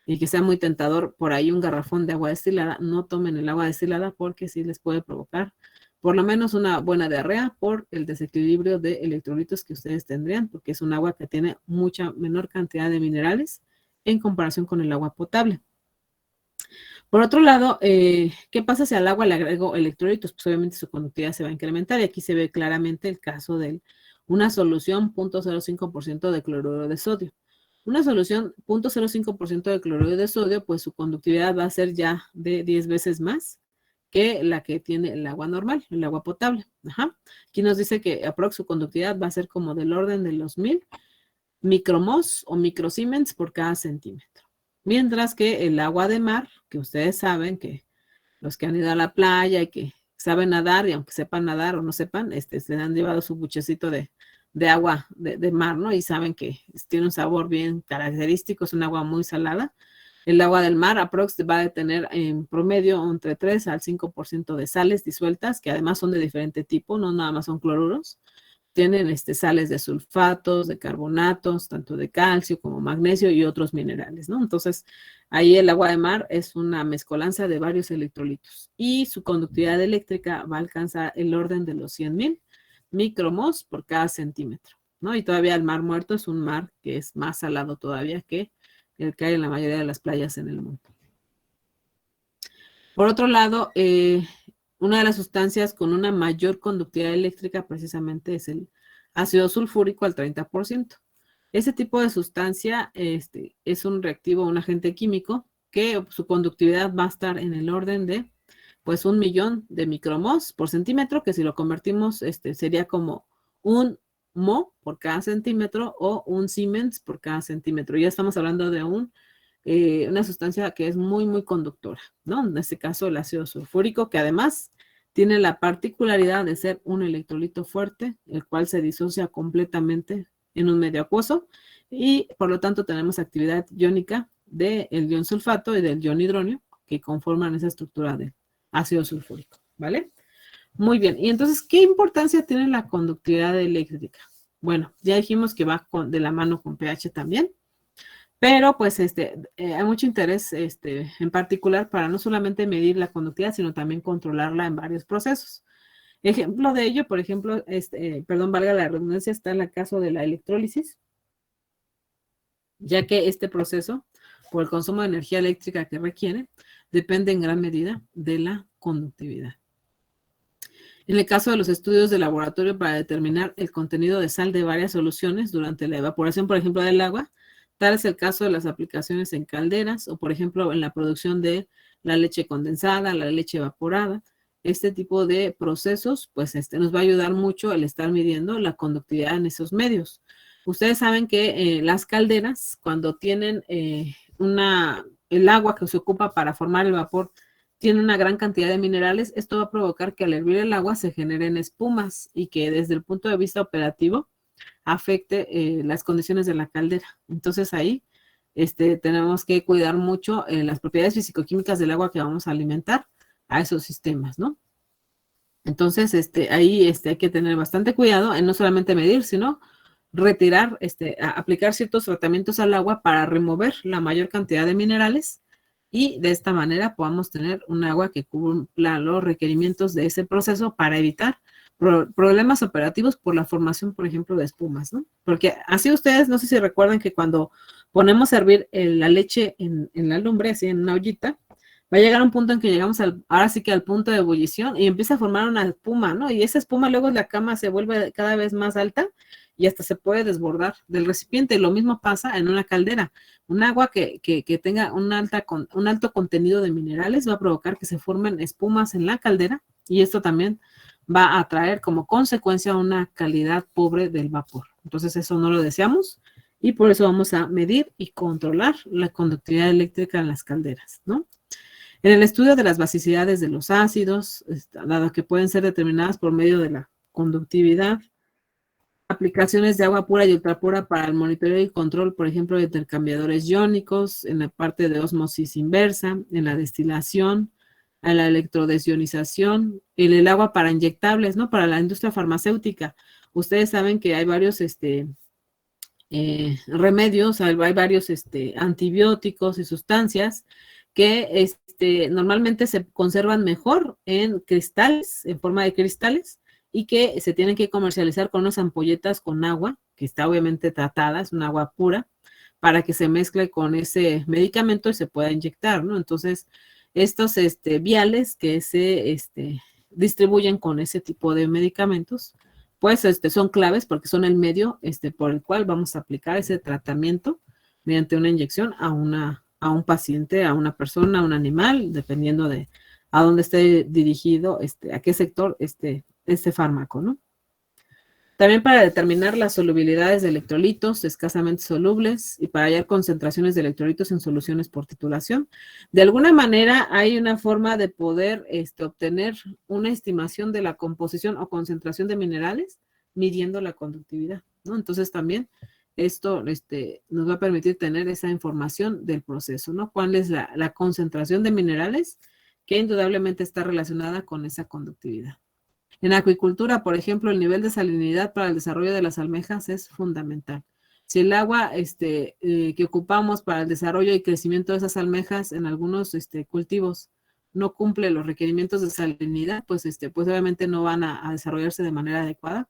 y que sea muy tentador por ahí un garrafón de agua destilada. No tomen el agua destilada porque sí les puede provocar por lo menos una buena diarrea por el desequilibrio de electrolitos que ustedes tendrían, porque es un agua que tiene mucha menor cantidad de minerales en comparación con el agua potable. Por otro lado, ¿qué pasa si al agua le agrego electrolitos? Pues obviamente su conductividad se va a incrementar y aquí se ve claramente el caso de una solución 0.05% de cloruro de sodio. Una solución 0.05% de cloruro de sodio, pues su conductividad va a ser ya de 10 veces más que la que tiene el agua normal, el agua potable. Ajá. Aquí nos dice que su conductividad va a ser como del orden de los 1000 micromos o microsiemens por cada centímetro. Mientras que el agua de mar, que ustedes saben que los que han ido a la playa y que saben nadar, y aunque sepan nadar o no sepan, se han llevado su buchecito de agua de mar, ¿no? Y saben que tiene un sabor bien característico, es un agua muy salada. El agua del mar aprox va a tener en promedio entre 3 al 5% de sales disueltas, que además son de diferente tipo, no nada más son cloruros. Tienen sales de sulfatos, de carbonatos, tanto de calcio como magnesio y otros minerales, ¿no? Entonces, ahí el agua de mar es una mezcolanza de varios electrolitos y su conductividad eléctrica va a alcanzar el orden de los 100,000 micromos por cada centímetro, ¿no? Y todavía el mar muerto es un mar que es más salado todavía que el que hay en la mayoría de las playas en el mundo. Por otro lado, una de las sustancias con una mayor conductividad eléctrica precisamente es el ácido sulfúrico al 30%. Ese tipo de sustancia es un reactivo, un agente químico que su conductividad va a estar en el orden de pues 1,000,000 de micromos por centímetro, que si lo convertimos sería como un mo por cada centímetro o un Siemens por cada centímetro. Ya estamos hablando de una sustancia que es muy, muy conductora, ¿no? En este caso, el ácido sulfúrico, que además tiene la particularidad de ser un electrolito fuerte, el cual se disocia completamente en un medio acuoso y por lo tanto tenemos actividad iónica del ion sulfato y del ion hidronio que conforman esa estructura del ácido sulfúrico, ¿vale? Muy bien, y entonces, ¿qué importancia tiene la conductividad eléctrica? Bueno, ya dijimos que va de la mano con pH también, pero pues hay mucho interés en particular para no solamente medir la conductividad, sino también controlarla en varios procesos. Ejemplo de ello, por ejemplo, valga la redundancia, está en el caso de la electrólisis, ya que este proceso, por el consumo de energía eléctrica que requiere, depende en gran medida de la conductividad. En el caso de los estudios de laboratorio para determinar el contenido de sal de varias soluciones durante la evaporación, por ejemplo, del agua, tal es el caso de las aplicaciones en calderas o, por ejemplo, en la producción de la leche condensada, la leche evaporada. Este tipo de procesos, pues, nos va a ayudar mucho el estar midiendo la conductividad en esos medios. Ustedes saben que las calderas, cuando tienen el agua que se ocupa para formar el vapor, tiene una gran cantidad de minerales, esto va a provocar que al hervir el agua se generen espumas y que desde el punto de vista operativo afecte las condiciones de la caldera. Entonces ahí tenemos que cuidar mucho las propiedades físico-químicas del agua que vamos a alimentar a esos sistemas, ¿no? Entonces ahí hay que tener bastante cuidado en no solamente medir, sino retirar, aplicar ciertos tratamientos al agua para remover la mayor cantidad de minerales y de esta manera podamos tener un agua que cumpla los requerimientos de ese proceso para evitar problemas operativos por la formación, por ejemplo, de espumas, ¿no? Porque así ustedes, no sé si recuerdan que cuando ponemos a hervir la leche en la lumbre, así en una ollita, va a llegar un punto en que llegamos ahora sí que al punto de ebullición y empieza a formar una espuma, ¿no? Y esa espuma luego en la cama se vuelve cada vez más alta y hasta se puede desbordar del recipiente. Lo mismo pasa en una caldera. Un agua que tenga un alto contenido de minerales va a provocar que se formen espumas en la caldera y esto también va a traer como consecuencia una calidad pobre del vapor. Entonces eso no lo deseamos y por eso vamos a medir y controlar la conductividad eléctrica en las calderas, ¿no? En el estudio de las basicidades de los ácidos, dado que pueden ser determinadas por medio de la conductividad, aplicaciones de agua pura y ultrapura para el monitoreo y control, por ejemplo, de intercambiadores iónicos, en la parte de ósmosis inversa, en la destilación, en la electrodesionización, en el agua para inyectables, ¿no? Para la industria farmacéutica. Ustedes saben que hay varios remedios, hay varios antibióticos y sustancias que normalmente se conservan mejor en cristales, en forma de cristales, y que se tienen que comercializar con unas ampolletas con agua, que está obviamente tratada, es un agua pura, para que se mezcle con ese medicamento y se pueda inyectar, ¿no? Entonces, estos viales que se distribuyen con ese tipo de medicamentos, pues son claves porque son el medio por el cual vamos a aplicar ese tratamiento mediante una inyección a un paciente, a una persona, a un animal, dependiendo de a dónde esté dirigido, a qué sector este fármaco, ¿no? También para determinar las solubilidades de electrolitos escasamente solubles y para hallar concentraciones de electrolitos en soluciones por titulación. De alguna manera hay una forma de poder obtener una estimación de la composición o concentración de minerales midiendo la conductividad, ¿no? Entonces también esto nos va a permitir tener esa información del proceso, ¿no? ¿Cuál es la concentración de minerales que indudablemente está relacionada con esa conductividad? En acuicultura, por ejemplo, el nivel de salinidad para el desarrollo de las almejas es fundamental. Si el agua que ocupamos para el desarrollo y crecimiento de esas almejas en algunos cultivos no cumple los requerimientos de salinidad, pues obviamente no van a desarrollarse de manera adecuada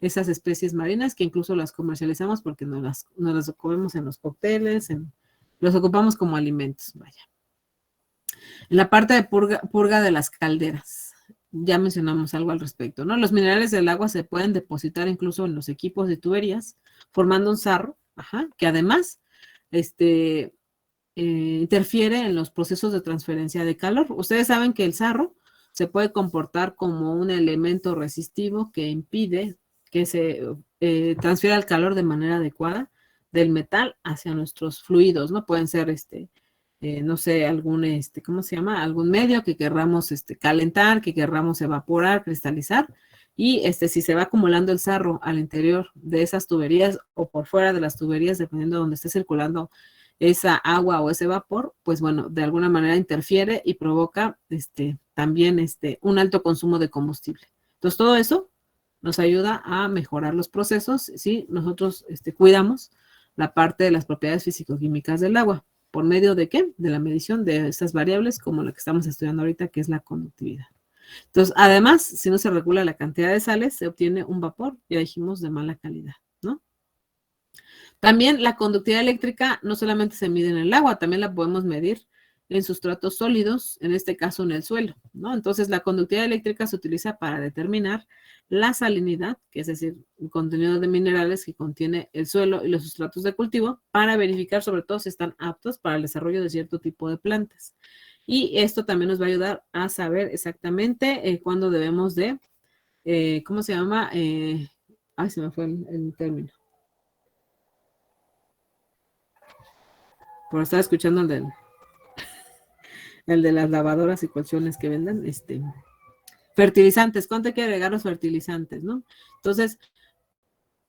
esas especies marinas que incluso las comercializamos porque nos las comemos en los cócteles, los ocupamos como alimentos, vaya. En la parte de purga de las calderas. Ya mencionamos algo al respecto, ¿no? Los minerales del agua se pueden depositar incluso en los equipos de tuberías, formando un sarro, que además interfiere en los procesos de transferencia de calor. Ustedes saben que el sarro se puede comportar como un elemento resistivo que impide que se transfiera el calor de manera adecuada del metal hacia nuestros fluidos, ¿no? Pueden ser no sé, algún, ¿cómo se llama? Algún medio que querramos calentar, que querramos evaporar, cristalizar, y si se va acumulando el sarro al interior de esas tuberías o por fuera de las tuberías, dependiendo de donde esté circulando esa agua o ese vapor, pues bueno, de alguna manera interfiere y provoca también un alto consumo de combustible. Entonces, todo eso nos ayuda a mejorar los procesos si nosotros cuidamos la parte de las propiedades físico-químicas del agua. ¿Por medio de qué? De la medición de estas variables como la que estamos estudiando ahorita, que es la conductividad. Entonces, además, si no se regula la cantidad de sales, se obtiene un vapor, ya dijimos, de mala calidad, ¿no? También la conductividad eléctrica no solamente se mide en el agua, también la podemos medir en sustratos sólidos, en este caso en el suelo, ¿no? Entonces, la conductividad eléctrica se utiliza para determinar la salinidad, que es decir, el contenido de minerales que contiene el suelo y los sustratos de cultivo, para verificar sobre todo si están aptos para el desarrollo de cierto tipo de plantas. Y esto también nos va a ayudar a saber exactamente cuándo debemos de, ¿cómo se llama? Ay, se me fue el término. Por estar escuchando el de las lavadoras y colchones que vendan, fertilizantes, ¿cuánto hay que agregar los fertilizantes, no? Entonces,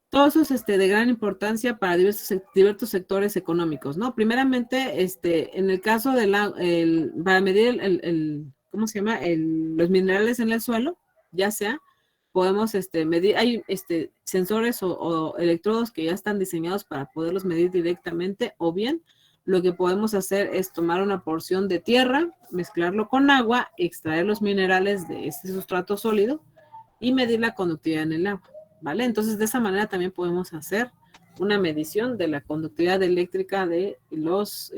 todo eso es de gran importancia para diversos sectores económicos, ¿no? Primeramente, en el caso de para medir ¿cómo se llama? Los minerales en el suelo, ya sea, podemos medir, hay sensores o electrodos que ya están diseñados para poderlos medir directamente, o bien lo que podemos hacer es tomar una porción de tierra, mezclarlo con agua, extraer los minerales de este sustrato sólido y medir la conductividad en el agua, ¿vale? Entonces, de esa manera también podemos hacer una medición de la conductividad eléctrica de los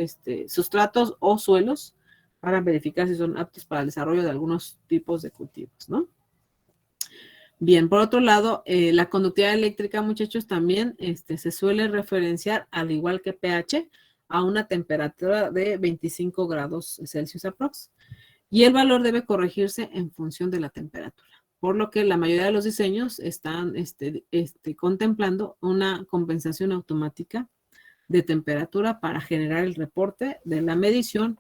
sustratos o suelos para verificar si son aptos para el desarrollo de algunos tipos de cultivos, ¿no? Bien, por otro lado, la conductividad eléctrica, muchachos, también se suele referenciar, al igual que pH, a una temperatura de 25 grados Celsius aprox. Y el valor debe corregirse en función de la temperatura. Por lo que la mayoría de los diseños están contemplando una compensación automática de temperatura para generar el reporte de la medición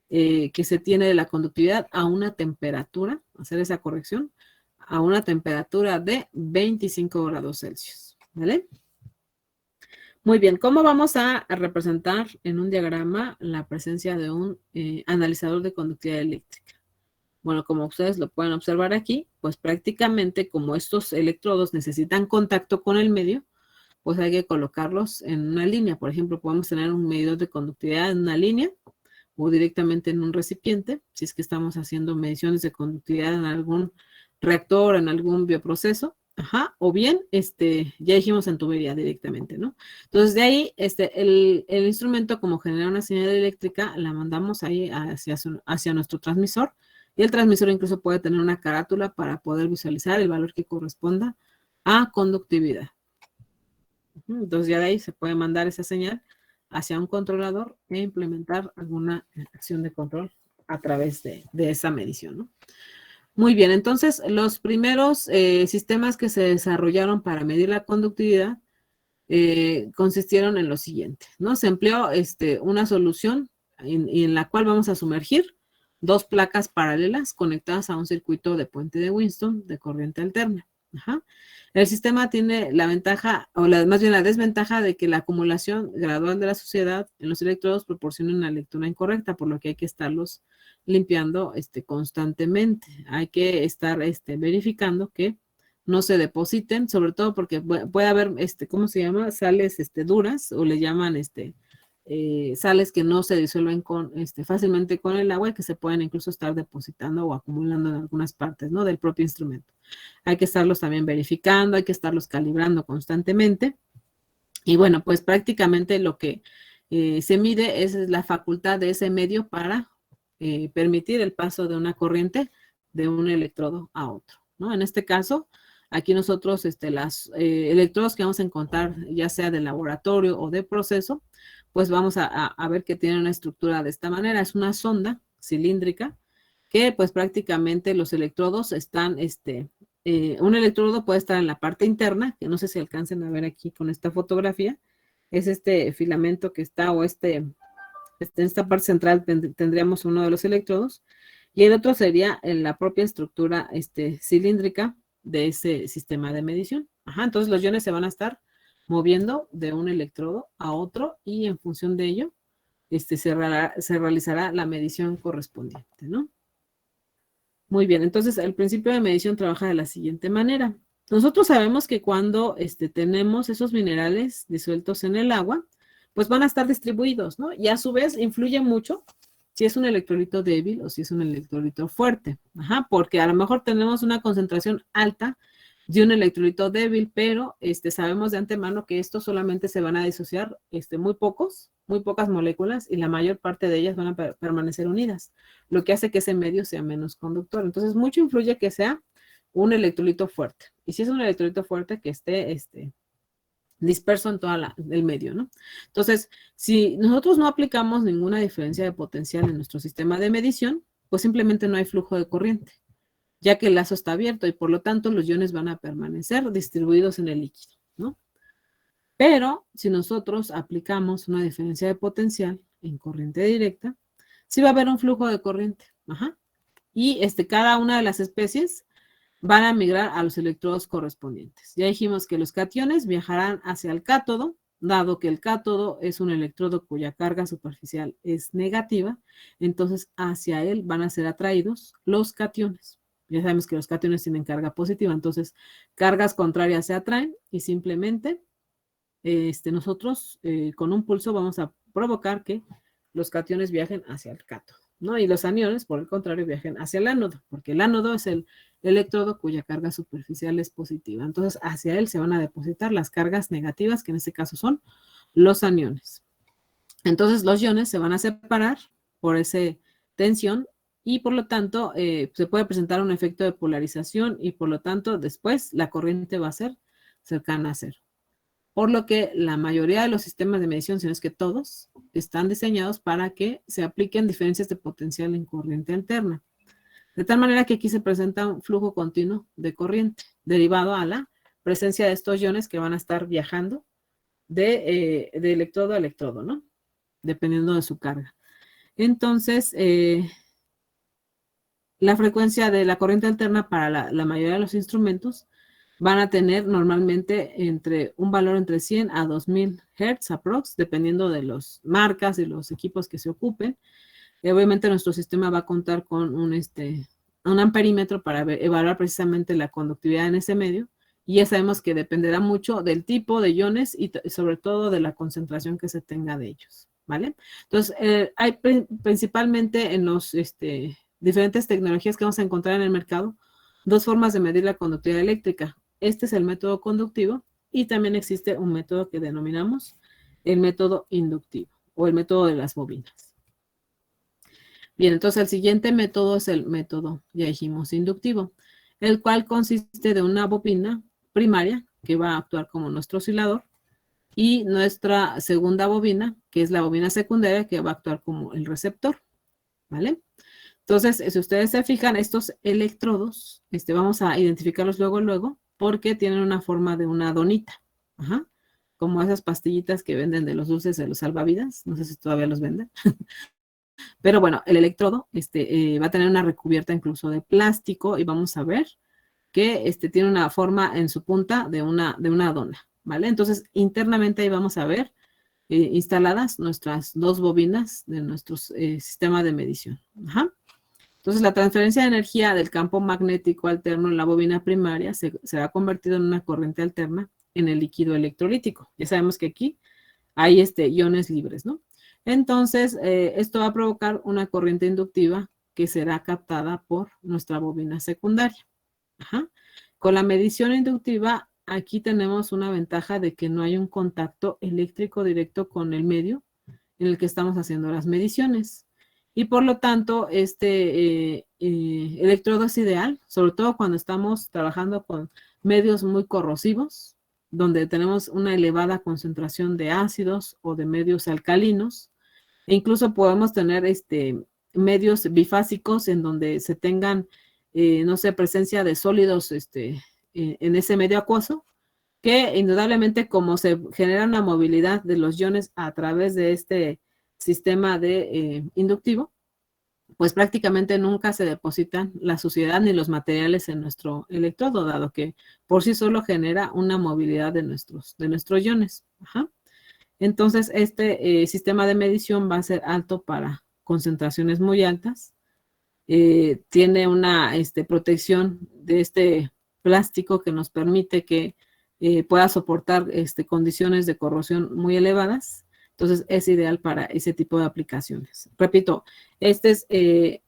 que se tiene de la conductividad a una temperatura, hacer esa corrección, a una temperatura de 25 grados Celsius. ¿vale? Muy bien, ¿cómo vamos a representar en un diagrama la presencia de un analizador de conductividad eléctrica? Bueno, como ustedes lo pueden observar aquí, pues prácticamente como estos electrodos necesitan contacto con el medio, pues hay que colocarlos en una línea. Por ejemplo, podemos tener un medidor de conductividad en una línea o directamente en un recipiente, si es que estamos haciendo mediciones de conductividad en algún reactor, en algún bioproceso, ajá, o bien, ya dijimos en tubería directamente, ¿no? Entonces, de ahí, el instrumento, como genera una señal eléctrica, la mandamos ahí hacia nuestro transmisor, y el transmisor incluso puede tener una carátula para poder visualizar el valor que corresponda a conductividad. Entonces, ya de ahí se puede mandar esa señal hacia un controlador e implementar alguna acción de control a través de esa medición, ¿no? Muy bien, entonces los primeros sistemas que se desarrollaron para medir la conductividad consistieron en lo siguiente, ¿no? Se empleó una solución en la cual vamos a sumergir dos placas paralelas conectadas a un circuito de puente de Winston de corriente alterna. Ajá. El sistema tiene la ventaja, o más bien la desventaja de que la acumulación gradual de la suciedad en los electrodos proporciona una lectura incorrecta, por lo que hay que estarlos limpiando constantemente. Hay que estar verificando que no se depositen, sobre todo porque puede haber, ¿cómo se llama? Sales duras, o le llaman sales que no se disuelven fácilmente con el agua y que se pueden incluso estar depositando o acumulando en algunas partes, ¿no? Del propio instrumento. Hay que estarlos también verificando, hay que estarlos calibrando constantemente. Y bueno, pues prácticamente lo que se mide es la facultad de ese medio para permitir el paso de una corriente de un electrodo a otro, ¿no? En este caso, aquí nosotros los electrodos que vamos a encontrar, ya sea de laboratorio o de proceso, pues vamos a ver que tiene una estructura de esta manera. Es una sonda cilíndrica que pues prácticamente los electrodos están, un electrodo puede estar en la parte interna, que no sé si alcancen a ver aquí con esta fotografía, es este filamento que está, o en esta parte central tendríamos uno de los electrodos, y el otro sería en la propia estructura cilíndrica de ese sistema de medición. Ajá, entonces los iones se van a estar moviendo de un electrodo a otro, y en función de ello se realizará la medición correspondiente, ¿no? Muy bien, entonces el principio de medición trabaja de la siguiente manera. Nosotros sabemos que cuando tenemos esos minerales disueltos en el agua, pues van a estar distribuidos, ¿no? Y a su vez influye mucho si es un electrolito débil o si es un electrolito fuerte. Ajá, porque a lo mejor tenemos una concentración alta de un electrolito débil, pero sabemos de antemano que estos solamente se van a disociar muy pocas moléculas, y la mayor parte de ellas van a permanecer unidas, lo que hace que ese medio sea menos conductor. Entonces, mucho influye que sea un electrolito fuerte. Y si es un electrolito fuerte, que esté disperso en todo el medio, ¿no? Entonces, si nosotros no aplicamos ninguna diferencia de potencial en nuestro sistema de medición, pues simplemente no hay flujo de corriente, ya que el lazo está abierto, y por lo tanto los iones van a permanecer distribuidos en el líquido, ¿no? Pero si nosotros aplicamos una diferencia de potencial en corriente directa, sí va a haber un flujo de corriente. Ajá. Y cada una de las especies van a migrar a los electrodos correspondientes. Ya dijimos que los cationes viajarán hacia el cátodo, dado que el cátodo es un electrodo cuya carga superficial es negativa, entonces hacia él van a ser atraídos los cationes. Ya sabemos que los cationes tienen carga positiva, entonces cargas contrarias se atraen, y simplemente nosotros con un pulso vamos a provocar que los cationes viajen hacia el cátodo, ¿no? Y los aniones, por el contrario, viajen hacia el ánodo, porque el ánodo es el electrodo cuya carga superficial es positiva. Entonces, hacia él se van a depositar las cargas negativas, que en este caso son los aniones. Entonces, los iones se van a separar por esa tensión, y por lo tanto se puede presentar un efecto de polarización, y por lo tanto después la corriente va a ser cercana a cero. Por lo que la mayoría de los sistemas de medición, si no es que todos, están diseñados para que se apliquen diferencias de potencial en corriente alterna. De tal manera que aquí se presenta un flujo continuo de corriente derivado a la presencia de estos iones que van a estar viajando de electrodo a electrodo, ¿no? Dependiendo de su carga. Entonces, la frecuencia de la corriente alterna para la mayoría de los instrumentos van a tener normalmente un valor entre 100 a 2000 Hz aprox, dependiendo de las marcas y los equipos que se ocupen. Y obviamente nuestro sistema va a contar con un amperímetro para evaluar precisamente la conductividad en ese medio. Y ya sabemos que dependerá mucho del tipo de iones y sobre todo de la concentración que se tenga de ellos, ¿vale? Entonces, hay principalmente en los diferentes tecnologías que vamos a encontrar en el mercado, dos formas de medir la conductividad eléctrica. Este es el método conductivo y también existe un método que denominamos el método inductivo o el método de las bobinas. Bien, entonces el siguiente método es el método, ya dijimos, inductivo, el cual consiste de una bobina primaria que va a actuar como nuestro oscilador y nuestra segunda bobina, que es la bobina secundaria, que va a actuar como el receptor, ¿vale? Entonces, si ustedes se fijan, estos electrodos, vamos a identificarlos luego, porque tienen una forma de una donita, ajá, como esas pastillitas que venden de los dulces de los salvavidas, no sé si todavía los venden. Pero bueno, el electrodo va a tener una recubierta incluso de plástico y vamos a ver que tiene una forma en su punta de una dona, ¿vale? Entonces, internamente ahí vamos a ver instaladas nuestras dos bobinas de nuestro sistema de medición. Ajá. Entonces, la transferencia de energía del campo magnético alterno en la bobina primaria se va convertido en una corriente alterna en el líquido electrolítico. Ya sabemos que aquí hay iones libres, ¿no? Entonces, esto va a provocar una corriente inductiva que será captada por nuestra bobina secundaria. Ajá. Con la medición inductiva, aquí tenemos una ventaja de que no hay un contacto eléctrico directo con el medio en el que estamos haciendo las mediciones. Y por lo tanto, electrodo es ideal, sobre todo cuando estamos trabajando con medios muy corrosivos, donde tenemos una elevada concentración de ácidos o de medios alcalinos. E incluso podemos tener medios bifásicos en donde se tengan, no sé, presencia de sólidos en ese medio acuoso, que indudablemente como se genera una movilidad de los iones a través de este sistema de inductivo, pues prácticamente nunca se depositan la suciedad ni los materiales en nuestro electrodo, dado que por sí solo genera una movilidad de nuestros iones. Ajá. Entonces, sistema de medición va a ser alto para concentraciones muy altas. Tiene una protección de este plástico que nos permite que pueda soportar condiciones de corrosión muy elevadas. Entonces, es ideal para ese tipo de aplicaciones. Repito, es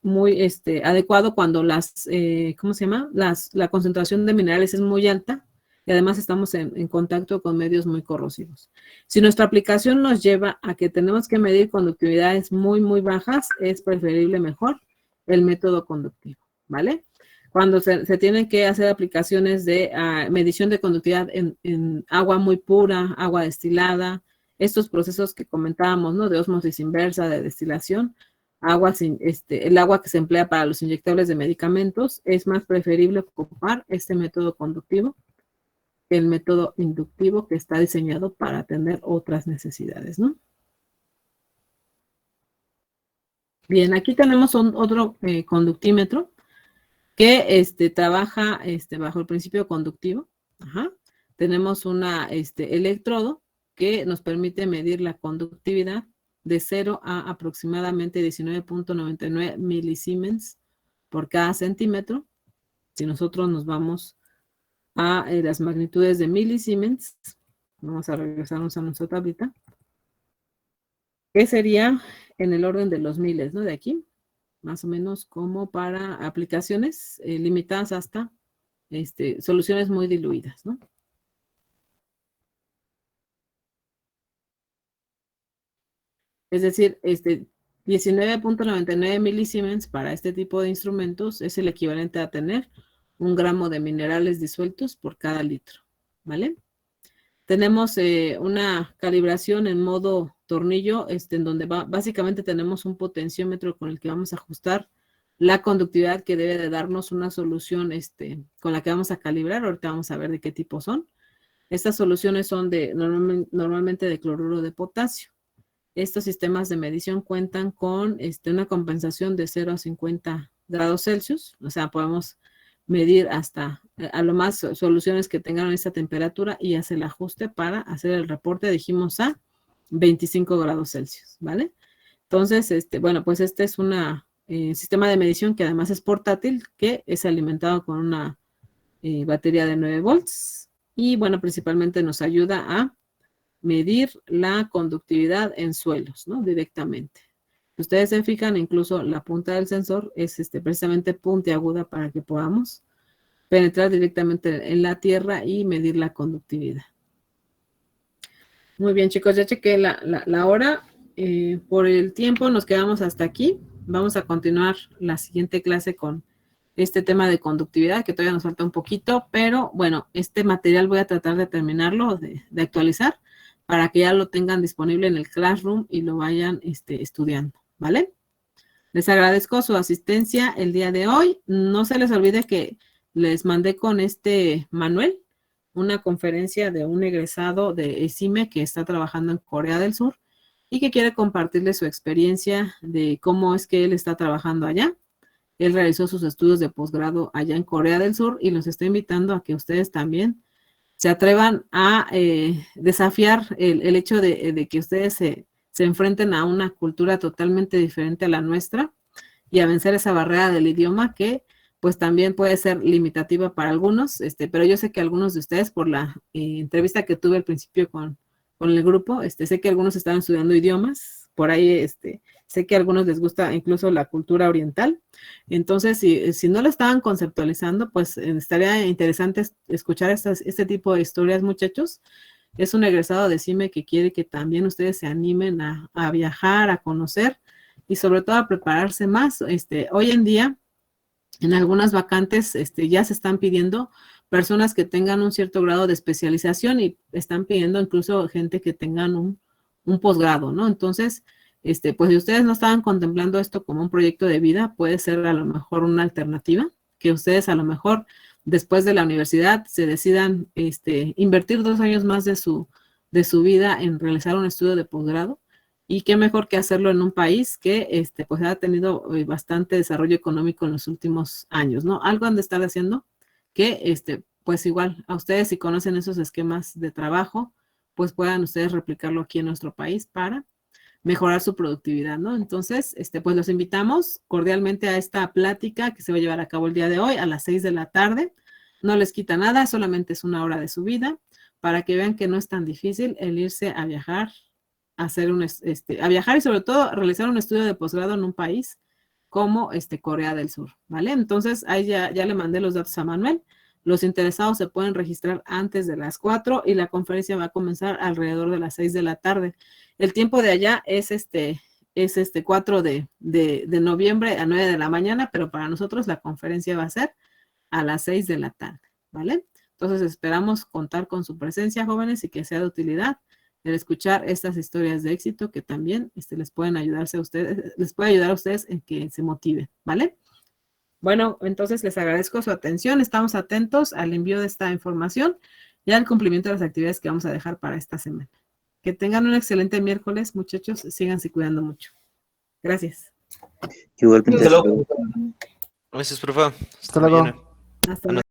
muy adecuado cuando ¿cómo se llama? La concentración de minerales es muy alta y además estamos en contacto con medios muy corrosivos. Si nuestra aplicación nos lleva a que tenemos que medir conductividades muy, muy bajas, es preferible mejor el método conductivo, ¿vale? Cuando se tienen que hacer aplicaciones de medición de conductividad en agua muy pura, agua destilada, estos procesos que comentábamos, ¿no? De ósmosis inversa, de destilación, el agua que se emplea para los inyectables de medicamentos, es más preferible ocupar este método conductivo que el método inductivo que está diseñado para atender otras necesidades, ¿no? Bien, aquí tenemos otro conductímetro que trabaja bajo el principio conductivo. Ajá. Tenemos electrodo que nos permite medir la conductividad de 0 a aproximadamente 19.99 milisiemens por cada centímetro. Si nosotros nos vamos a las magnitudes de milisiemens, vamos a regresarnos a nuestra tablita, que sería en el orden de los miles, ¿no? De aquí, más o menos como para aplicaciones limitadas hasta soluciones muy diluidas, ¿no? Es decir, 19.99 milisiemens para este tipo de instrumentos es el equivalente a tener 1 gramo de minerales disueltos por cada litro, ¿vale? Tenemos una calibración en modo tornillo, en donde básicamente tenemos un potenciómetro con el que vamos a ajustar la conductividad que debe de darnos una solución con la que vamos a calibrar. Ahorita vamos a ver de qué tipo son. Estas soluciones son normalmente de cloruro de potasio. Estos sistemas de medición cuentan con una compensación de 0 a 50 grados Celsius, o sea, podemos medir hasta a lo más soluciones que tengan esta temperatura y hace el ajuste para hacer el reporte, dijimos, a 25 grados Celsius, ¿vale? Entonces, bueno, pues este es un sistema de medición que además es portátil, que es alimentado con una batería de 9 volts y, bueno, principalmente nos ayuda a medir la conductividad en suelos, ¿no? Directamente. Si ustedes se fijan, incluso la punta del sensor es precisamente puntiaguda para que podamos penetrar directamente en la tierra y medir la conductividad. Muy bien, chicos, ya chequé la hora. Por el tiempo nos quedamos hasta aquí. Vamos a continuar la siguiente clase con este tema de conductividad, que todavía nos falta un poquito, pero bueno, este material voy a tratar de terminarlo, de actualizar, para que ya lo tengan disponible en el Classroom y lo vayan estudiando, ¿vale? Les agradezco su asistencia el día de hoy. No se les olvide que les mandé con Manuel una conferencia de un egresado de ESIME que está trabajando en Corea del Sur y que quiere compartirle su experiencia de cómo es que él está trabajando allá. Él realizó sus estudios de posgrado allá en Corea del Sur y los estoy invitando a que ustedes también se atrevan a desafiar el hecho de que ustedes se enfrenten a una cultura totalmente diferente a la nuestra y a vencer esa barrera del idioma que pues también puede ser limitativa para algunos, pero yo sé que algunos de ustedes, por la entrevista que tuve al principio con el grupo, sé que algunos están estudiando idiomas, por ahí sé que a algunos les gusta incluso la cultura oriental. Entonces, si no lo estaban conceptualizando, pues estaría interesante escuchar este tipo de historias, muchachos. Es un egresado de CIME que quiere que también ustedes se animen a viajar, a conocer y sobre todo a prepararse más. Hoy en día, en algunas vacantes ya se están pidiendo personas que tengan un cierto grado de especialización y están pidiendo incluso gente que tengan un posgrado, ¿no? Entonces, pues si ustedes no estaban contemplando esto como un proyecto de vida, puede ser a lo mejor una alternativa, que ustedes a lo mejor después de la universidad se decidan invertir 2 años más de su vida en realizar un estudio de posgrado. Y qué mejor que hacerlo en un país que pues ha tenido bastante desarrollo económico en los últimos años, ¿no? Algo han de estar haciendo que pues igual a ustedes, si conocen esos esquemas de trabajo, pues puedan ustedes replicarlo aquí en nuestro país para mejorar su productividad, ¿no? Entonces, pues los invitamos cordialmente a esta plática que se va a llevar a cabo el día de hoy a las 6 de la tarde. No les quita nada, solamente es 1 hora de su vida, para que vean que no es tan difícil el irse a viajar, a viajar y sobre todo realizar un estudio de posgrado en un país como Corea del Sur, ¿vale? Entonces, ahí ya le mandé los datos a Manuel. Los interesados se pueden registrar antes de las 4 y la conferencia va a comenzar alrededor de las 6 de la tarde. El tiempo de allá es 4 de noviembre a 9 de la mañana, pero para nosotros la conferencia va a ser a las 6 de la tarde, ¿vale? Entonces esperamos contar con su presencia, jóvenes, y que sea de utilidad el escuchar estas historias de éxito que también les pueden ayudarse a ustedes, les puede ayudar a ustedes en que se motiven, ¿vale? Bueno, entonces les agradezco su atención, estamos atentos al envío de esta información y al cumplimiento de las actividades que vamos a dejar para esta semana. Que tengan un excelente miércoles, muchachos, síganse cuidando mucho. Gracias. Igualmente. Gracias, profe. Hasta luego. Hasta luego.